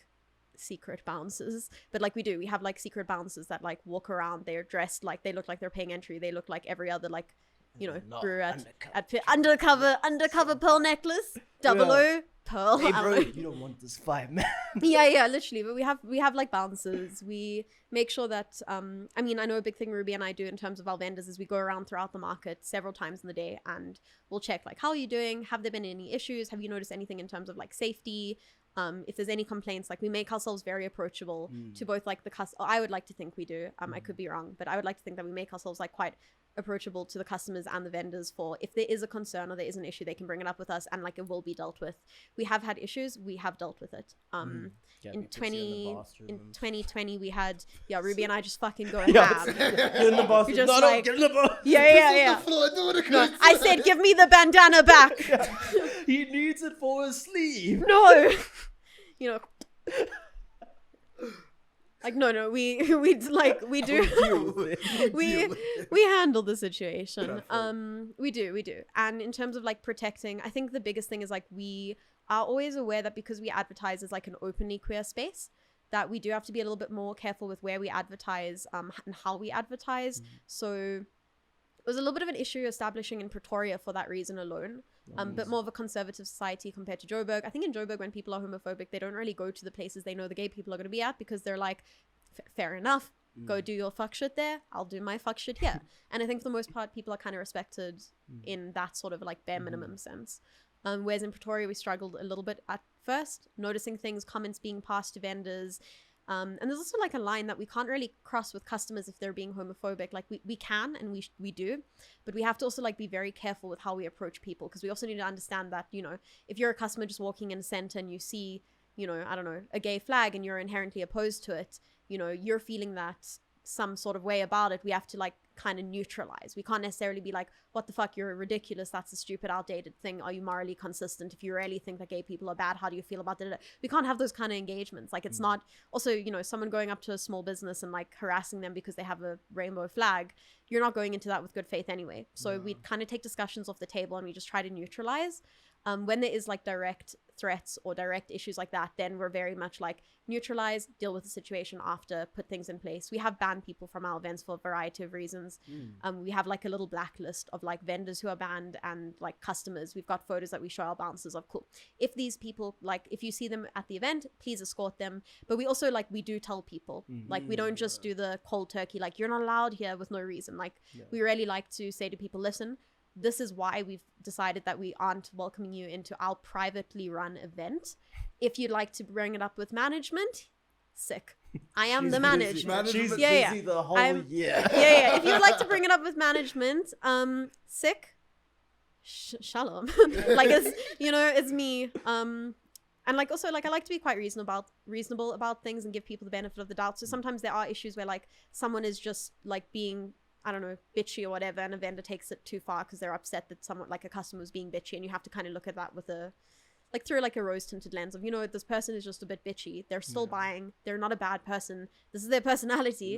secret bouncers, but like we have like secret bouncers that like walk around. They're dressed like, they look like they're paying entry. They look like every other like, you know, brewer at undercover pearl necklace, double O pearl. Hey bro, you don't want this vibe, man. yeah, literally. But we have like bouncers. We make sure that I mean, I know a big thing Ruby and I do in terms of our vendors is we go around throughout the market several times in the day and we'll check like, how are you doing? Have there been any issues? Have you noticed anything in terms of like safety? If there's any complaints, like we make ourselves very approachable to both like the I would like to think we do. I could be wrong, but I would like to think that we make ourselves like quite approachable to the customers and the vendors for if there is a concern or there is an issue, they can bring it up with us and like it will be dealt with. We have had issues, we have dealt with it. In 2020 we had Ruby and I just fucking go ham. In the bathroom. Just No, like, get in the bathroom. yeah. No, I said give me the bandana back. He needs it for his sleeve. No. You know, like no, we like we do we handle the situation. We do, and in terms of like protecting, I think the biggest thing is like we are always aware that because we advertise as like an openly queer space, that we do have to be a little bit more careful with where we advertise and how we advertise. So it was a little bit of an issue establishing in Pretoria for that reason alone. But more of a conservative society compared to Joburg. I think in Joburg, when people are homophobic, they don't really go to the places they know the gay people are going to be at because they're like, fair enough, go do your fuck shit there, I'll do my fuck shit here. And I think for the most part, people are kind of respected in that sort of like bare minimum sense. Whereas in Pretoria, we struggled a little bit at first, noticing things, comments being passed to vendors. And there's also like a line that we can't really cross with customers if they're being homophobic. Like we can and we do, but we have to also like be very careful with how we approach people, because we also need to understand that, you know, if you're a customer just walking in a center and you see, you know, I don't know, a gay flag and you're inherently opposed to it, you know, you're feeling that some sort of way about it, we have to like kind of neutralize. We can't necessarily be like, what the fuck, you're ridiculous, that's a stupid outdated thing, are you morally consistent? If you really think that gay people are bad, how do you feel about that? We can't have those kind of engagements. Like it's not also, you know, someone going up to a small business and like harassing them because they have a rainbow flag, you're not going into that with good faith anyway. So we kind of take discussions off the table and we just try to neutralize. When there is like direct threats or direct issues like that, then we're very much like neutralize, deal with the situation after, put things in place. We have banned people from our events for a variety of reasons. We have like a little blacklist of like vendors who are banned and like customers. We've got photos that we show our bouncers of. Cool. If these people, like if you see them at the event, please escort them. But we also like, we do tell people, like we don't just do the cold turkey, like you're not allowed here with no reason. Like we really like to say to people, listen, this is why we've decided that we aren't welcoming you into our privately run event. If you'd like to bring it up with management, sick. I am the manager. She's busy the whole year. Yeah. If you'd like to bring it up with management, sick. Shalom. Like it's, you know, it's me. And like also like I like to be quite reasonable about things and give people the benefit of the doubt. So sometimes there are issues where like someone is just like being, I don't know, bitchy or whatever, and a vendor takes it too far because they're upset that someone, like a customer, was being bitchy, and you have to kind of look at that with a, like through like a rose-tinted lens of, you know, this person is just a bit bitchy. They're still buying. They're not a bad person. This is their personality.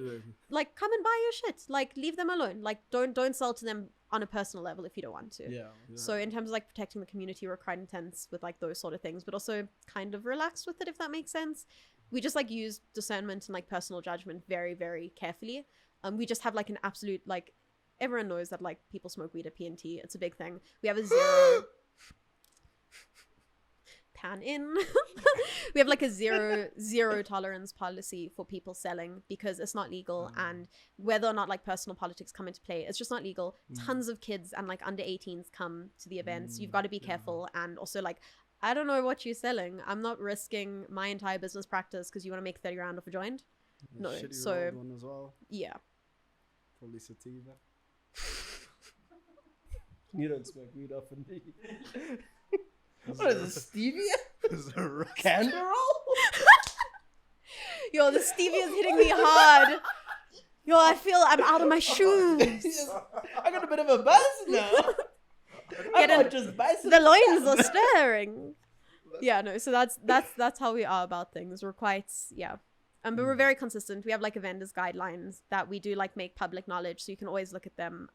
Like, come and buy your shit. Like, leave them alone. Like, don't sell to them on a personal level if you don't want to. So in terms of like protecting the community, we're quite intense with like those sort of things, but also kind of relaxed with it, if that makes sense. We just like use discernment and like personal judgment very, very carefully. We just have like an absolute, like, everyone knows that like people smoke weed at P&T. It's a big thing. We have a zero pan in. We have like a zero tolerance policy for people selling because it's not legal. And whether or not like personal politics come into play, it's just not legal. Tons of kids and like under 18s come to the events. You've got to be careful. And also like, I don't know what you're selling. I'm not risking my entire business practice because you want to make 30 grand off a joint. No. So one as well. Yeah. Probably sativa. You don't smoke weed often, do you? What is this, stevia? Canderol? Yo, the stevia is hitting me hard. Yo, I feel I'm out of my shoes. I got a bit of a buzz now. I'm not just buzzing. The loins are stirring. Yeah, no, so that's how we are about things. We're quite, yeah. But we're very consistent. We have like a vendor's guidelines that we do like make public knowledge, so you can always look at them.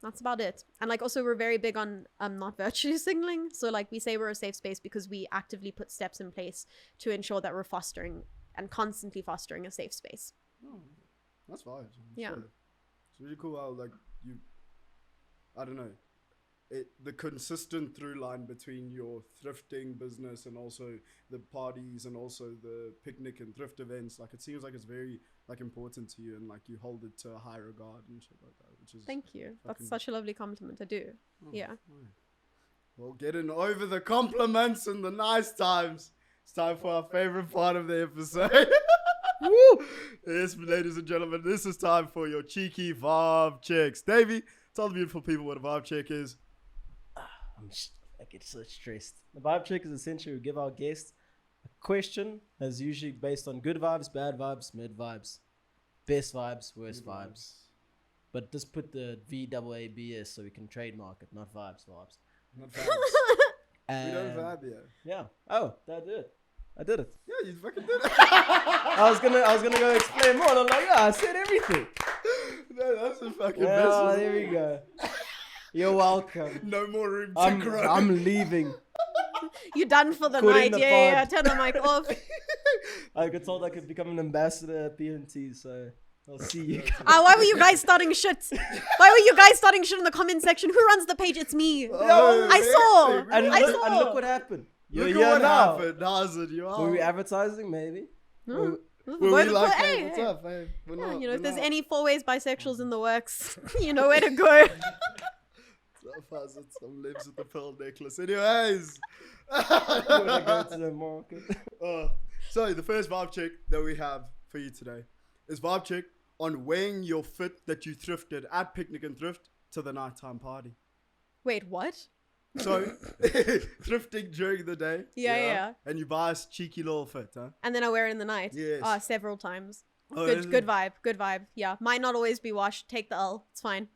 That's about it. And like also we're very big on not virtue signaling. So like we say we're a safe space because we actively put steps in place to ensure that we're fostering and constantly fostering a safe space. Oh, that's fine. Yeah. It's really cool how like you, I don't know, the consistent through line between your thrifting business and also the parties and also the picnic and thrift events, like it seems like it's very like important to you and like you hold it to a high regard and shit like that, which is Thank you. That's such a lovely compliment. I do. Yeah. Right. Well, getting over the compliments and the nice times, it's time for our favorite part of the episode. Woo! Yes, ladies and gentlemen, this is time for your cheeky Vaab checks. Davey, tell the beautiful people what a Vaab check is. I get so stressed. The vibe check is essentially we give our guests a question that's usually based on good vibes, bad vibes, mid vibes, best vibes, worst vibes. But just put the VAABS so we can trademark it, not vibes. Not vibes. We don't vibe yet. Yeah. Oh, I did it. Yeah, you fucking did it. I was gonna go explain more. And I'm like, yeah, I said everything. No, that's a fucking Oh, mess. there we go. You're welcome. No more room to grow. I'm leaving. You done for the Put in night? the Yeah, pod. turn the mic off. I got told I could become an ambassador at PNT, so I'll see you. Why were you guys starting shit? Why were you guys starting shit in the comment section? Who runs the page? It's me. Oh, I saw. And I look, saw. and look what happened. You're Look here at what now. happened. How's it? You are. Were we advertising? Maybe. Hmm. Were Both- we like, hey, hey, what's hey. up, hey? We're Yeah, not, you know, if we're there's not. any 4-ways bisexuals in the works, you know where to go. Some lips with the pearl necklace. Anyways. When I go to the market. So the first vibe check that we have for you today is vibe check on weighing your fit that you thrifted at Picnic and Thrift to the nighttime party. Wait, what? So thrifting during the day. Yeah. And you buy a cheeky little fit, huh? And then I wear it in the night. Yes. Several times. Oh, is Good it? vibe. Yeah. Might not always be washed. Take the L. It's fine.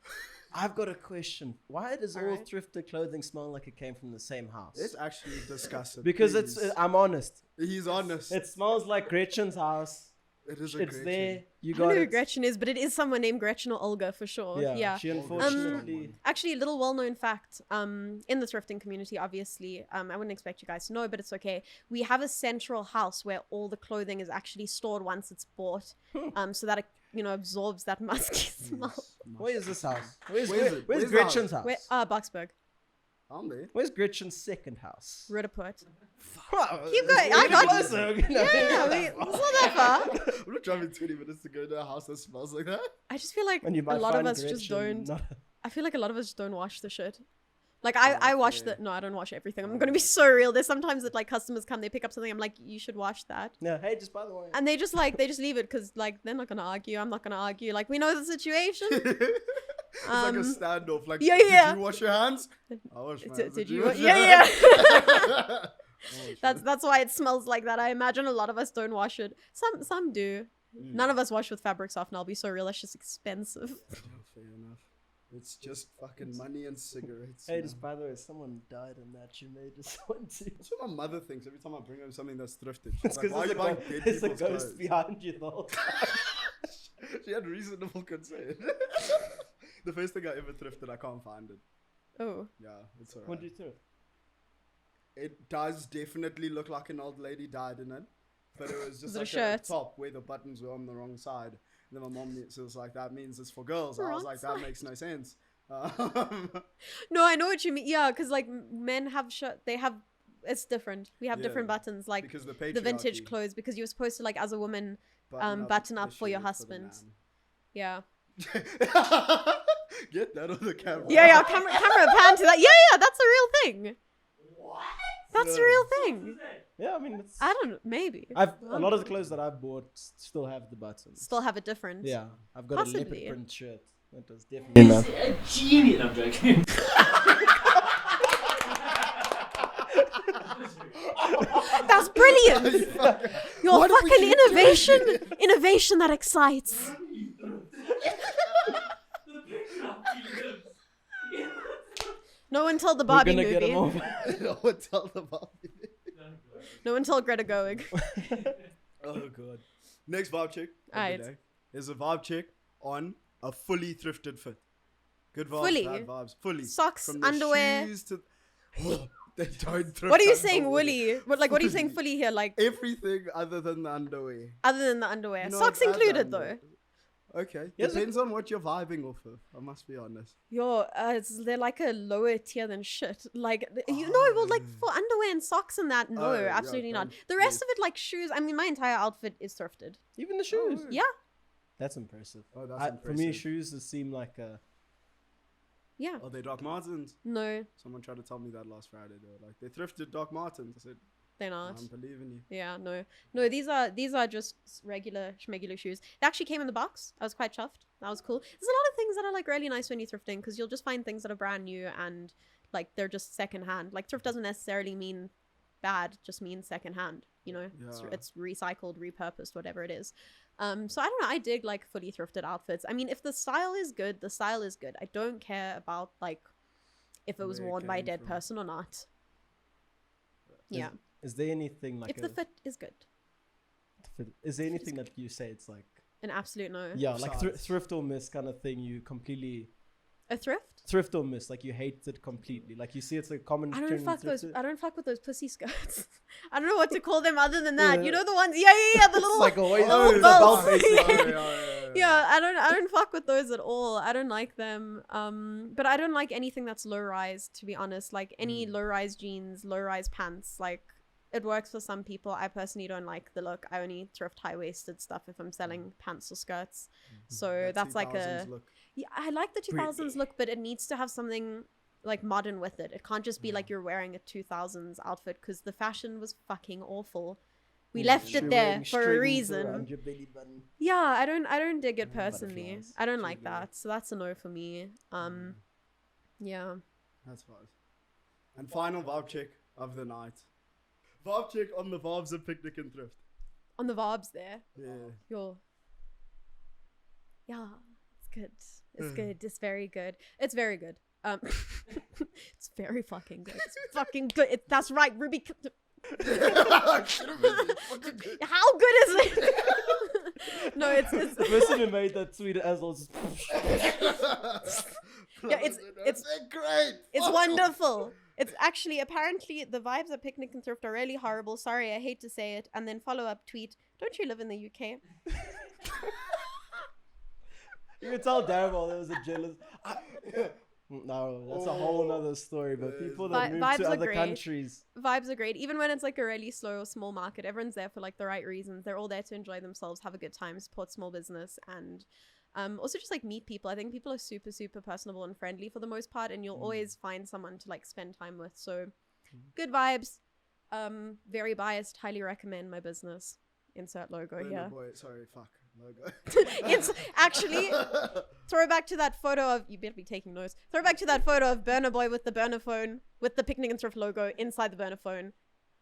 I've got a question. Why does all Alright. thrifted clothing smell like it came from the same house? Let's actually discuss it. Because please. I'm honest. He's honest. It smells like Gretchen's house. It is a It's great there. check. You I don't know got who it. Gretchen is, but it is someone named Gretchen or Olga for sure. Yeah. She unfortunately. Actually, a little well-known fact in the thrifting community, obviously, I wouldn't expect you guys to know, but it's okay. We have a central house where all the clothing is actually stored once it's bought, so that it, absorbs that musky smell. Where is this house? Where's Where is it? Where's Where's Gretchen's the house? Where, Boxburg, I'm there. Where's Gretchen's second house? Rudderput. Keep going. I got you. closer. Yeah, it's not that far. I'm not driving 20 minutes to go to a house that smells like that. I just feel like And you a might lot of find us just Gretchen don't. not- I feel like a lot of us just don't wash the shit. Like I wash fair. no, I don't wash everything. I'm gonna be so real. There's sometimes that like customers come, they pick up something. I'm like, you should wash that. No, hey, just by the way. And they just leave it because like they're not gonna argue. I'm not gonna argue. Like we know the situation. It's like a standoff. Like, yeah. did you wash your hands? I wash my hands. Did you? wash your Yeah. hands? That's why it smells like that. I imagine a lot of us don't wash it. Some do. None of us wash with fabric softener. I'll be so real. That's just expensive. Fair enough. It's just fucking money and cigarettes. Hey, man. just by the way, someone died in that. You made us want to. That's what my mother thinks every time I bring home something that's thrifted. It's She's like, because why are you buying dead there's a people's ghost clothes? behind you the whole time. She had reasonable concern. The first thing I ever thrifted, I can't find it. Oh. Yeah, it's alright. What do you thrift? It does definitely look like an old lady died in it, but it was just it a like shirt? top where the buttons were on the wrong side. And then my mom was like, that means it's for girls. I was Wrong like, side. that makes no sense. No, I know what you mean. Yeah, because like men have shirt. They have. It's different. We have different Yeah, buttons, like because the vintage patriarchy, clothes, because you're supposed to like as a woman. button button up the for your shirt the husband. Yeah. man. Get that on the camera. Yeah. Camera pan to that. Yeah. That's a real thing. What? That's a Yeah. real thing. Yeah, I mean, it's. I don't know. Maybe. A lot of the clothes that I've bought still have the buttons. Still have it different. Yeah, I've got a leopard Possibly. print shirt. That was definitely He's enough. a genius. I'm joking. That's brilliant. Your Why do we fucking keep innovation that excites. No one told the We're Barbie gonna get him movie. over. No one tell the Barbie. No one told Greta Gerwig. Oh god. Next vibe check of the Alright. day is a vibe check on a fully thrifted fit. Good vibes, Fully? bad vibes. Fully. Socks, From the underwear. shoes to they don't thrift What are you saying, underwear. Willy? What are you saying, fully here? Like Everything other than the underwear. other than the underwear, You know, socks I've had the included though. underwear. Okay. Yes, Depends on what you're vibing off of. I must be honest. They're like a lower tier than shit. Like well, like for underwear and socks and that, no, Oh, yeah, absolutely not. don't- The rest of it, like shoes. I mean, my entire outfit is thrifted. Even the shoes. Yeah, That's impressive. Oh, that's For me, impressive. shoes just seem like a. yeah. Are they Doc Martens? No, Someone tried to tell me that last Friday. They were like, they thrifted Doc Martens. I said, they're not. I'm believing you. Yeah, no. These are just regular schmegular shoes. They actually came in the box. I was quite chuffed. That was cool. There's a lot of things that are like really nice when you're thrifting because you'll just find things that are brand new and like they're just secondhand. Like thrift doesn't necessarily mean bad, it just means secondhand. You know, Yeah. it's recycled, repurposed, whatever it is. So I don't know. I dig like fully thrifted outfits. I mean, if the style is good, the style is good. I don't care about like if it was Where it worn by a came dead from. person or not. Yeah, Is there anything like if the fit is good, Is there anything that you say it's like? an absolute no. Yeah, like Size. thrift or miss kind of thing. You completely A thrift? thrift or miss, like you hate it completely. Like you see, it's a common. I don't trend in fuck those. thrift- I don't fuck with those pussy skirts. I don't know what to call them other than that. Yeah. You know the ones? Yeah. The It's little. like always Oh, the belts. belt basically. Yeah, I don't fuck with those at all. I don't like them. But I don't like anything that's low rise. To be honest, like any low rise jeans, low rise pants, like. It works for some people. I personally don't like the look. I only thrift high waisted stuff if I'm selling pants or skirts. So that's like a. 2000s look. Yeah, I like the 2000s look, but it needs to have something like modern with it. It can't just be like you're wearing a 2000s outfit because the fashion was fucking awful. We left it there for a reason. Yeah, I don't dig it personally. Butterflies. I don't like True. that. So that's a no for me. Yeah. That's fine. And final vibe check of the night. Vibe check on the Vaabs of Picnic and Thrift. On the Vaabs there. Yeah. Yeah, it's good. It's good. It's very good. It's very good. It's very fucking good. It's fucking good. That's right, Ruby. How good is it? No, it's The person who made that tweet as well. yeah, it's great. It's wonderful. It's actually apparently the vibes at Picnic and Thrift are really horrible. Sorry, I hate to say it. And then follow up tweet. Don't you live in the UK? You can tell Darryl there was a jealous. No, that's a whole nother story. But people that move Vibes to are other great. countries. Vibes are great. Even when it's like a really slow or small market, everyone's there for like the right reasons. They're all there to enjoy themselves, have a good time, support small business, and also just like meet people. I think people are super, super personable and friendly for the most part, and you'll always find someone to like spend time with. So good vibes. Very biased. Highly recommend my business. Insert logo here. Boy, sorry, fuck. Logo. It's actually throw back to that photo of you better be taking notes. Throw back to that photo of Burner Boy with the burner phone with the Picnic and Thrift logo inside the burner phone.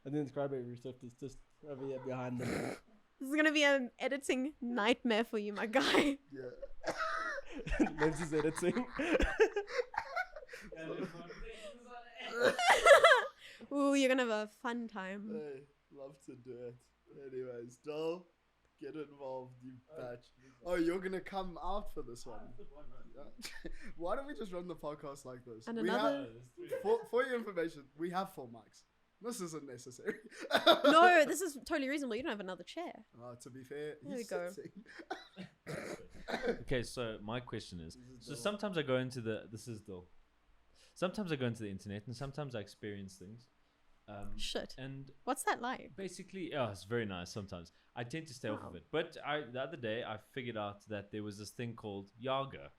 And then the Crybaby stuff is just over here behind them. This is gonna be an editing nightmare for you, my guy. Yeah. Lens is editing. Ooh, you're gonna have a fun time. Hey, love to do it. Anyways, Dol, get involved, you batch. Oh, you're gonna come out for this one. Yeah. Why don't we just run the podcast like this? And We another. for your information, we have 4 mics. This isn't necessary. No, this is totally reasonable. You don't have another chair. To be fair, There we he's go. sitting. Okay, so my question is, so sometimes I go into sometimes I go into the internet and sometimes I experience things. Shit. And What's that like? basically, it's very nice sometimes. I tend to stay off of Wow. it. But the other day I figured out that there was this thing called Yaga.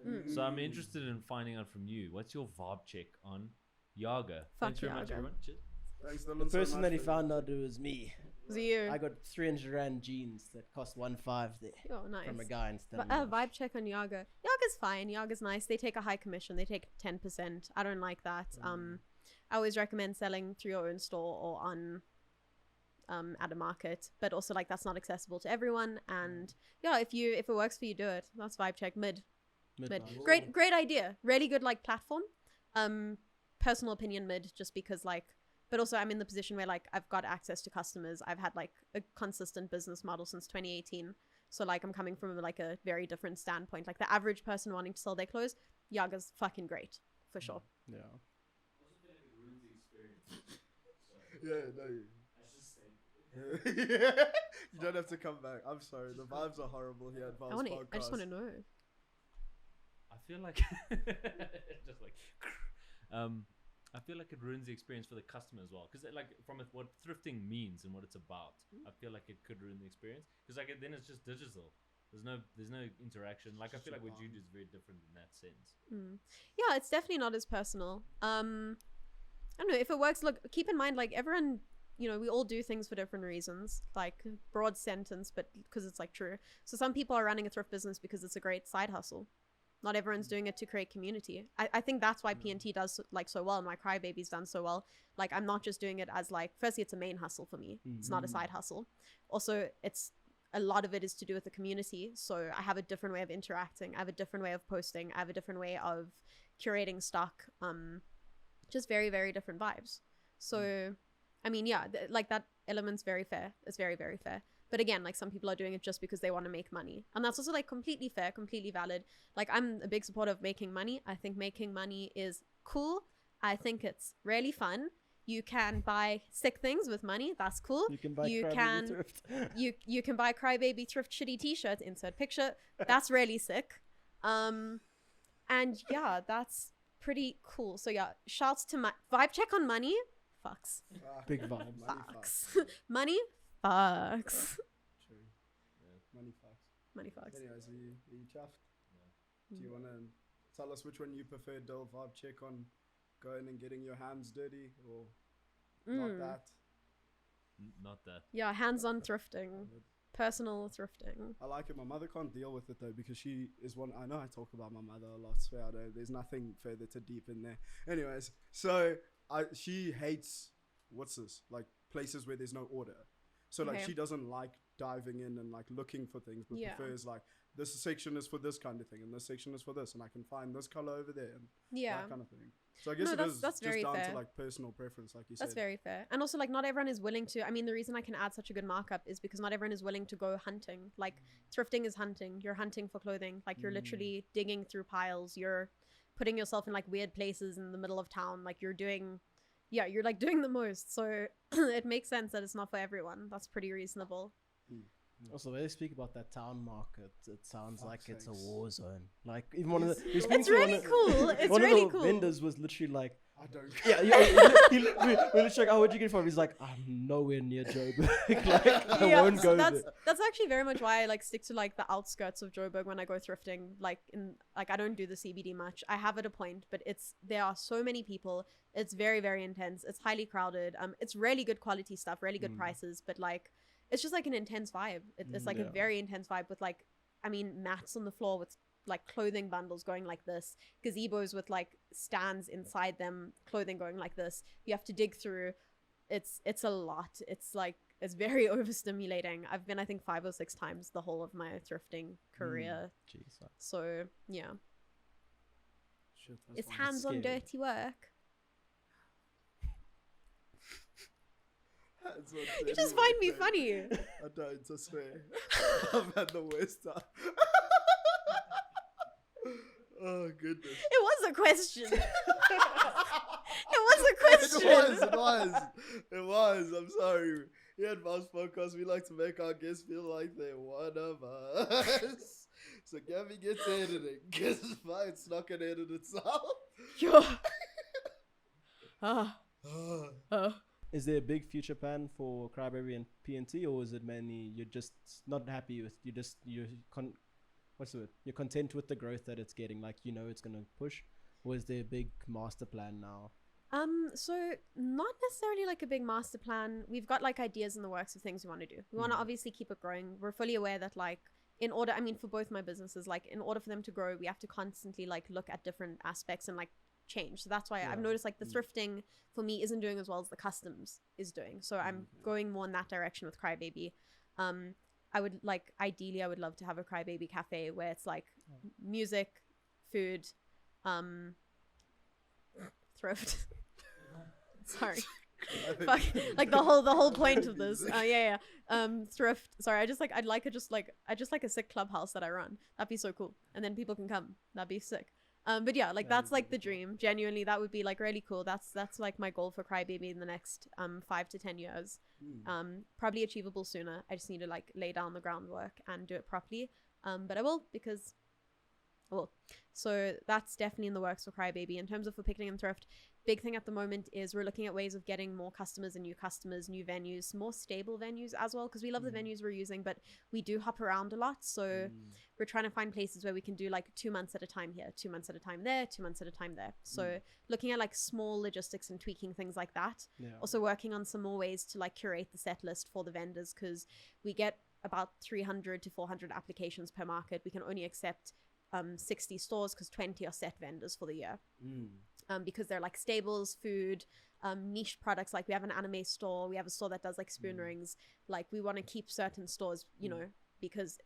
Mm. So I'm interested in finding out from you, what's your vibe check on Yaga? Fuck Thanks very much, Yaga. everyone. Cheers. Thanks, The person that he found out it was me. Was it you? I got 300 rand jeans that cost 1.5 there Oh, nice. from a guy in But, Stellenbosch. vibe check on Yaga. Yaga's fine. Yaga's nice. They take a high commission. They take 10%. I don't like that. I always recommend selling through your own store or on at a market, but also like that's not accessible to everyone. And yeah, if it works for you, do it. That's vibe check mid. Great idea. Really good like platform. Personal opinion mid, just because like, but also I'm in the position where like I've got access to customers. I've had like a consistent business model since 2018. So like I'm coming from like a very different standpoint. Like the average person wanting to sell their clothes, Yaga's fucking great for sure. Yeah. Yeah, no. You don't have to come back. I'm sorry. The vibes are horrible here at Vaabs Podcast. I just want to know. I feel like just like I feel like it ruins the experience for the customer as well, because like from what thrifting means and what it's about, I feel like it could ruin the experience, because like then it's just digital. There's no interaction. Like I feel like what you do is very different in that sense. Yeah, it's definitely not as personal. I don't know if it works. Look, keep in mind, like everyone, you know, we all do things for different reasons. Like broad sentence, but because it's like true. So some people are running a thrift business because it's a great side hustle. Not everyone's doing it to create community. I think that's why P&T does like so well, and why Crybaby's done so well. Like I'm not just doing it as like, firstly, it's a main hustle for me. It's not a side hustle. Also, a lot of it is to do with the community. So I have a different way of interacting. I have a different way of posting. I have a different way of curating stock. Just very, very different vibes. So, I mean, yeah, like that element's very fair. It's very, very fair. But again, like some people are doing it just because they want to make money. And that's also like completely fair, completely valid. Like I'm a big supporter of making money. I think making money is cool. I think it's really fun. You can buy sick things with money. That's cool. You can buy Crybaby Thrift. you can buy Crybaby Thrift shitty t-shirt, insert picture. That's really sick. And yeah, that's pretty cool. So yeah, shouts to my vibe check on money. Fucks. Big vibes. Fucks. Money fucks. True. Yeah. Money fucks. Money fucks. Anyways, are you chuffed? Yeah. Do you want to tell us which one you prefer, Del? Vibe check on going and getting your hands dirty, or not that? Not that. Yeah, hands-on thrifting. Personal thrifting. I like it. My mother can't deal with it though, because she is one. I know I talk about my mother a lot, swear I don't. There's nothing further to deep in there. Anyways, so she hates like places where there's no order. So like she doesn't like diving in and like looking for things, but prefers like this section is for this kind of thing and this section is for this, and I can find this color over there and that kind of thing. So I guess that's just down to like personal preference, like you said. That's very fair. And also like not everyone is willing to, I mean, the reason I can add such a good markup is because not everyone is willing to go hunting. Like thrifting is hunting. You're hunting for clothing. Like you're literally digging through piles. You're putting yourself in like weird places in the middle of town. Like you're like doing the most. So it makes sense that it's not for everyone. That's pretty reasonable. Also, when they speak about that town market, it sounds like it's a war zone. Like even one of the it's really cool. It's one really of the cool. vendors was literally like, I don't. We're literally like, oh, what'd you get from? He's like, I'm nowhere near Joburg. Like I won't go there. That's actually very much why I like stick to like the outskirts of Joburg when I go thrifting. Like I don't do the CBD much. I have at a point, but there are so many people. It's very, very intense. It's highly crowded. It's really good quality stuff, really good prices, but like it's just like an intense vibe. It's like a very intense vibe with like, I mean, mats on the floor with like clothing bundles going like this, gazebos with like stands inside them, clothing going like this. You have to dig through. It's a lot. It's like, it's very overstimulating. I've been, I think 5 or 6 times the whole of my thrifting career. Jeez. So yeah. Shit, it's hands-on dirty work. You just find me funny. I don't, I swear. I've had the worst time. Oh, goodness. It was a question. It was a question. It was. I'm sorry. Here at Vaabs Podcast, we like to make our guests feel like they're one of us. So Gabi gets editing. Guess why it's not going to edit itself? Is there a big future plan for Crybaby and P&T, or is it mainly you're just not happy with, you're content with the growth that it's getting, like you know it's gonna push, or is there a big master plan now? So not necessarily like a big master plan. We've got like ideas in the works of things we want to do. We want to obviously keep it growing. We're fully aware that like in order, I mean for both my businesses, like in order for them to grow, we have to constantly like look at different aspects and like change. So that's why Yeah. I've noticed like the thrifting for me isn't doing as well as the customs is doing. So I'm going more in that direction with Crybaby. I would like, ideally, I would love to have a Crybaby cafe where it's like music, food, thrift. Sorry. Fuck. Like the whole point of this. Thrift. Sorry, I'd like a sick clubhouse that I run. That'd be so cool. And then people can come. That'd be sick. But yeah, like that's like the dream. Genuinely, that would be like really cool. That's like my goal for Crybaby in the next 5 to 10 years. Probably achievable sooner. I just need to like lay down the groundwork and do it properly. But I will, because I will. So that's definitely in the works for Crybaby. In terms of for Picnic and Thrift, big thing at the moment is we're looking at ways of getting more customers, new venues, more stable venues as well, because we love the venues we're using, but we do hop around a lot. So we're trying to find places where we can do like 2 months at a time here, 2 months at a time there, 2 months at a time there. So looking at like small logistics and tweaking things like that. Also working on some more ways to like curate the set list for the vendors, because we get about 300 to 400 applications per market. We can only accept 60 stores because 20 are set vendors for the year. Because they're like stables, food, niche products. Like we have an anime store, we have a store that does like spoon rings. Like we want to keep certain stores, you know, because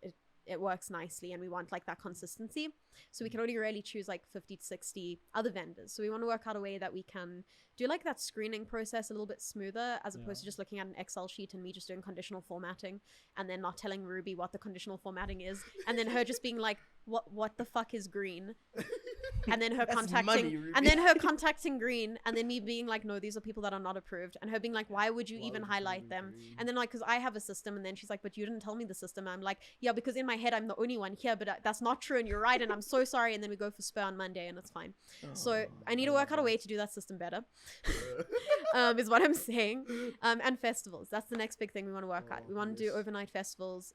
it works nicely, and we want like that consistency. So we can only really choose like 50 to 60 other vendors. So we want to work out a way that we can do like that screening process a little bit smoother, as opposed to just looking at an Excel sheet and me just doing conditional formatting and then not telling Ruby what the conditional formatting is, and then her just being like, what the fuck is green? And then her contacting green, and then me being like, no, these are people that are not approved, and her being like, why would you even highlight them? And then like, because I have a system, and then she's like, but you didn't tell me the system. And I'm like, yeah, because in my head I'm the only one here, but that's not true, and you're right, and I'm so sorry. And then we go for spur on Monday, and it's fine. So I need to work out a way to do that system better. Is what I'm saying. And festivals, that's the next big thing we want to work at. We want to do overnight festivals.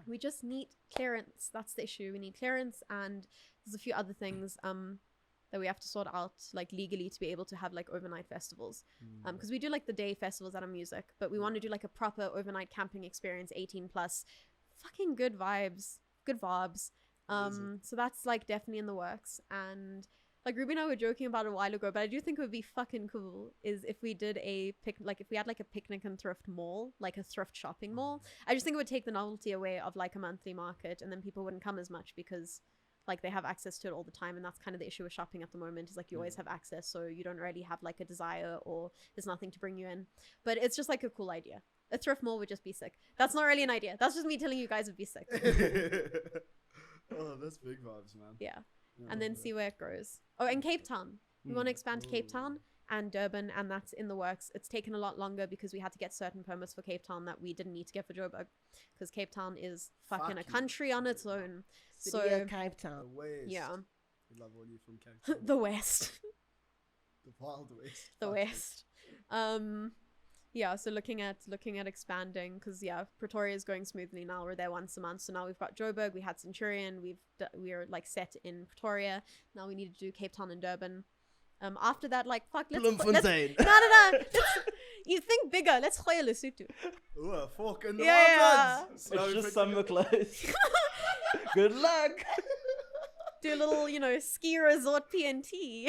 We just need clearance. That's the issue. We need clearance, and there's a few other things that we have to sort out like legally to be able to have like overnight festivals, because we do like the day festivals that are music, but we want to do like a proper overnight camping experience, 18 plus, fucking good vibes, good Vaabs. So that's like definitely in the works. And like Ruby and I were joking about it a while ago, but I do think it would be fucking cool is if we did if we had like a picnic and thrift mall, like a thrift shopping mall. I just think it would take the novelty away of like a monthly market, and then people wouldn't come as much because like they have access to it all the time. And that's kind of the issue with shopping at the moment, is like you always have access, so you don't really have like a desire, or there's nothing to bring you in. But it's just like a cool idea. A thrift mall would just be sick. That's not really an idea, that's just me telling you guys it'd be sick. Oh, that's big vibes, man. Yeah. And then see where it grows. Oh, and Cape Town. We want to expand to Cape Town and Durban, and that's in the works. It's taken a lot longer because we had to get certain permits for Cape Town that we didn't need to get for Joburg, because Cape Town is fucking a country on its own. So Cape Town. The West. yeah, We love all you from Cape Town. the West. The Wild West. The Fuck West. Yeah, so looking at expanding, because yeah, Pretoria is going smoothly now. We're there once a month, so now we've got Joburg, we had Centurion, we're like set in Pretoria. Now we need to do Cape Town and Durban. After that, like fuck, let's Bloemfontein. no. You think bigger. Let's play Lesotho. Ooh, a fork in the Yeah. mountains. It's just summer clothes. Good luck. Do a little, ski resort PNT.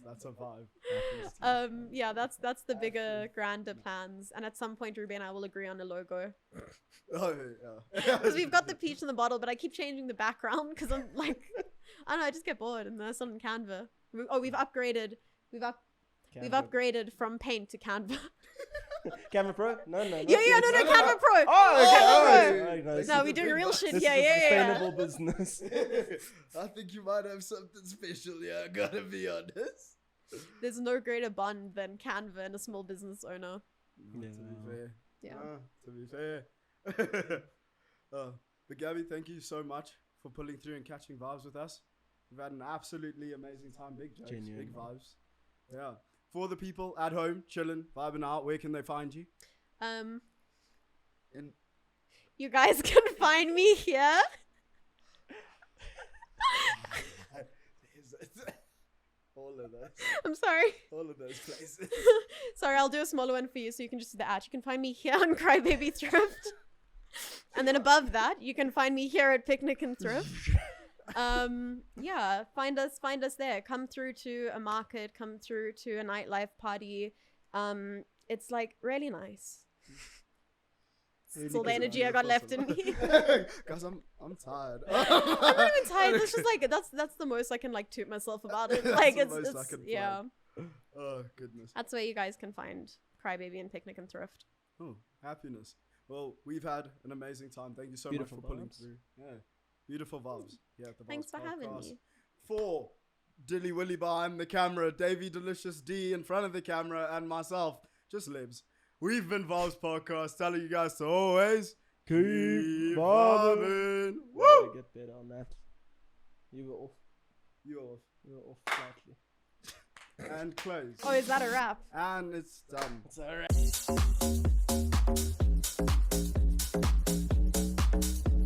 That's a vibe. Yeah, that's the bigger, grander plans. And at some point, Ruby and I will agree on a logo. Oh, yeah. Because we've got the peach in the bottle, but I keep changing the background because I'm like, I don't know, I just get bored, and there's something Canva. We've upgraded. We've upgraded from Paint to Canva. Canva Pro? No. No, Canva Pro. Oh, okay. Canva Pro. No, we're doing real shit. This Yeah, is a yeah. sustainable business. I think you might have something special. Yeah, I gotta be honest. There's no greater bond than Canva and a small business owner. To be fair. Yeah. To be fair. But Gabby, thank you so much for pulling through and catching vibes with us. We've had an absolutely amazing time. Big jokes, Genuine. big vibes. Yeah. For the people at home, chilling, vibing out, where can they find you? You guys can find me here. All of those. I'm sorry. All of those places. Sorry, I'll do a smaller one for you so you can just see the ad. You can find me here on Crybaby Thrift. And then above that, you can find me here at Picnic and Thrift. Yeah, find us there. Come through to a market, come through to a nightlife party. It's like really nice. It's all the Really energy I got left in me. Guys, I'm tired. I'm not even tired. That's just like that's the most I can like toot myself about it. Like That's the most I it's can yeah. Oh goodness. That's where you guys can find Crybaby and Picnic and Thrift. Oh, happiness. Well, we've had an amazing time. Thank you so Beautiful much for pulling vibes. through. Yeah, beautiful vibes. Yeah, at the Thanks Vaabs for having podcast. me. For Dilly Willy behind the camera, Davey Delicious D in front of the camera, and myself, just Libs. We've been Vaabs Podcast, telling you guys to always Keep vibing. Woo! Woo! Get better on that. You were off. You're off. You were off slightly. And close. Oh, is that a wrap? And it's done. It's alright.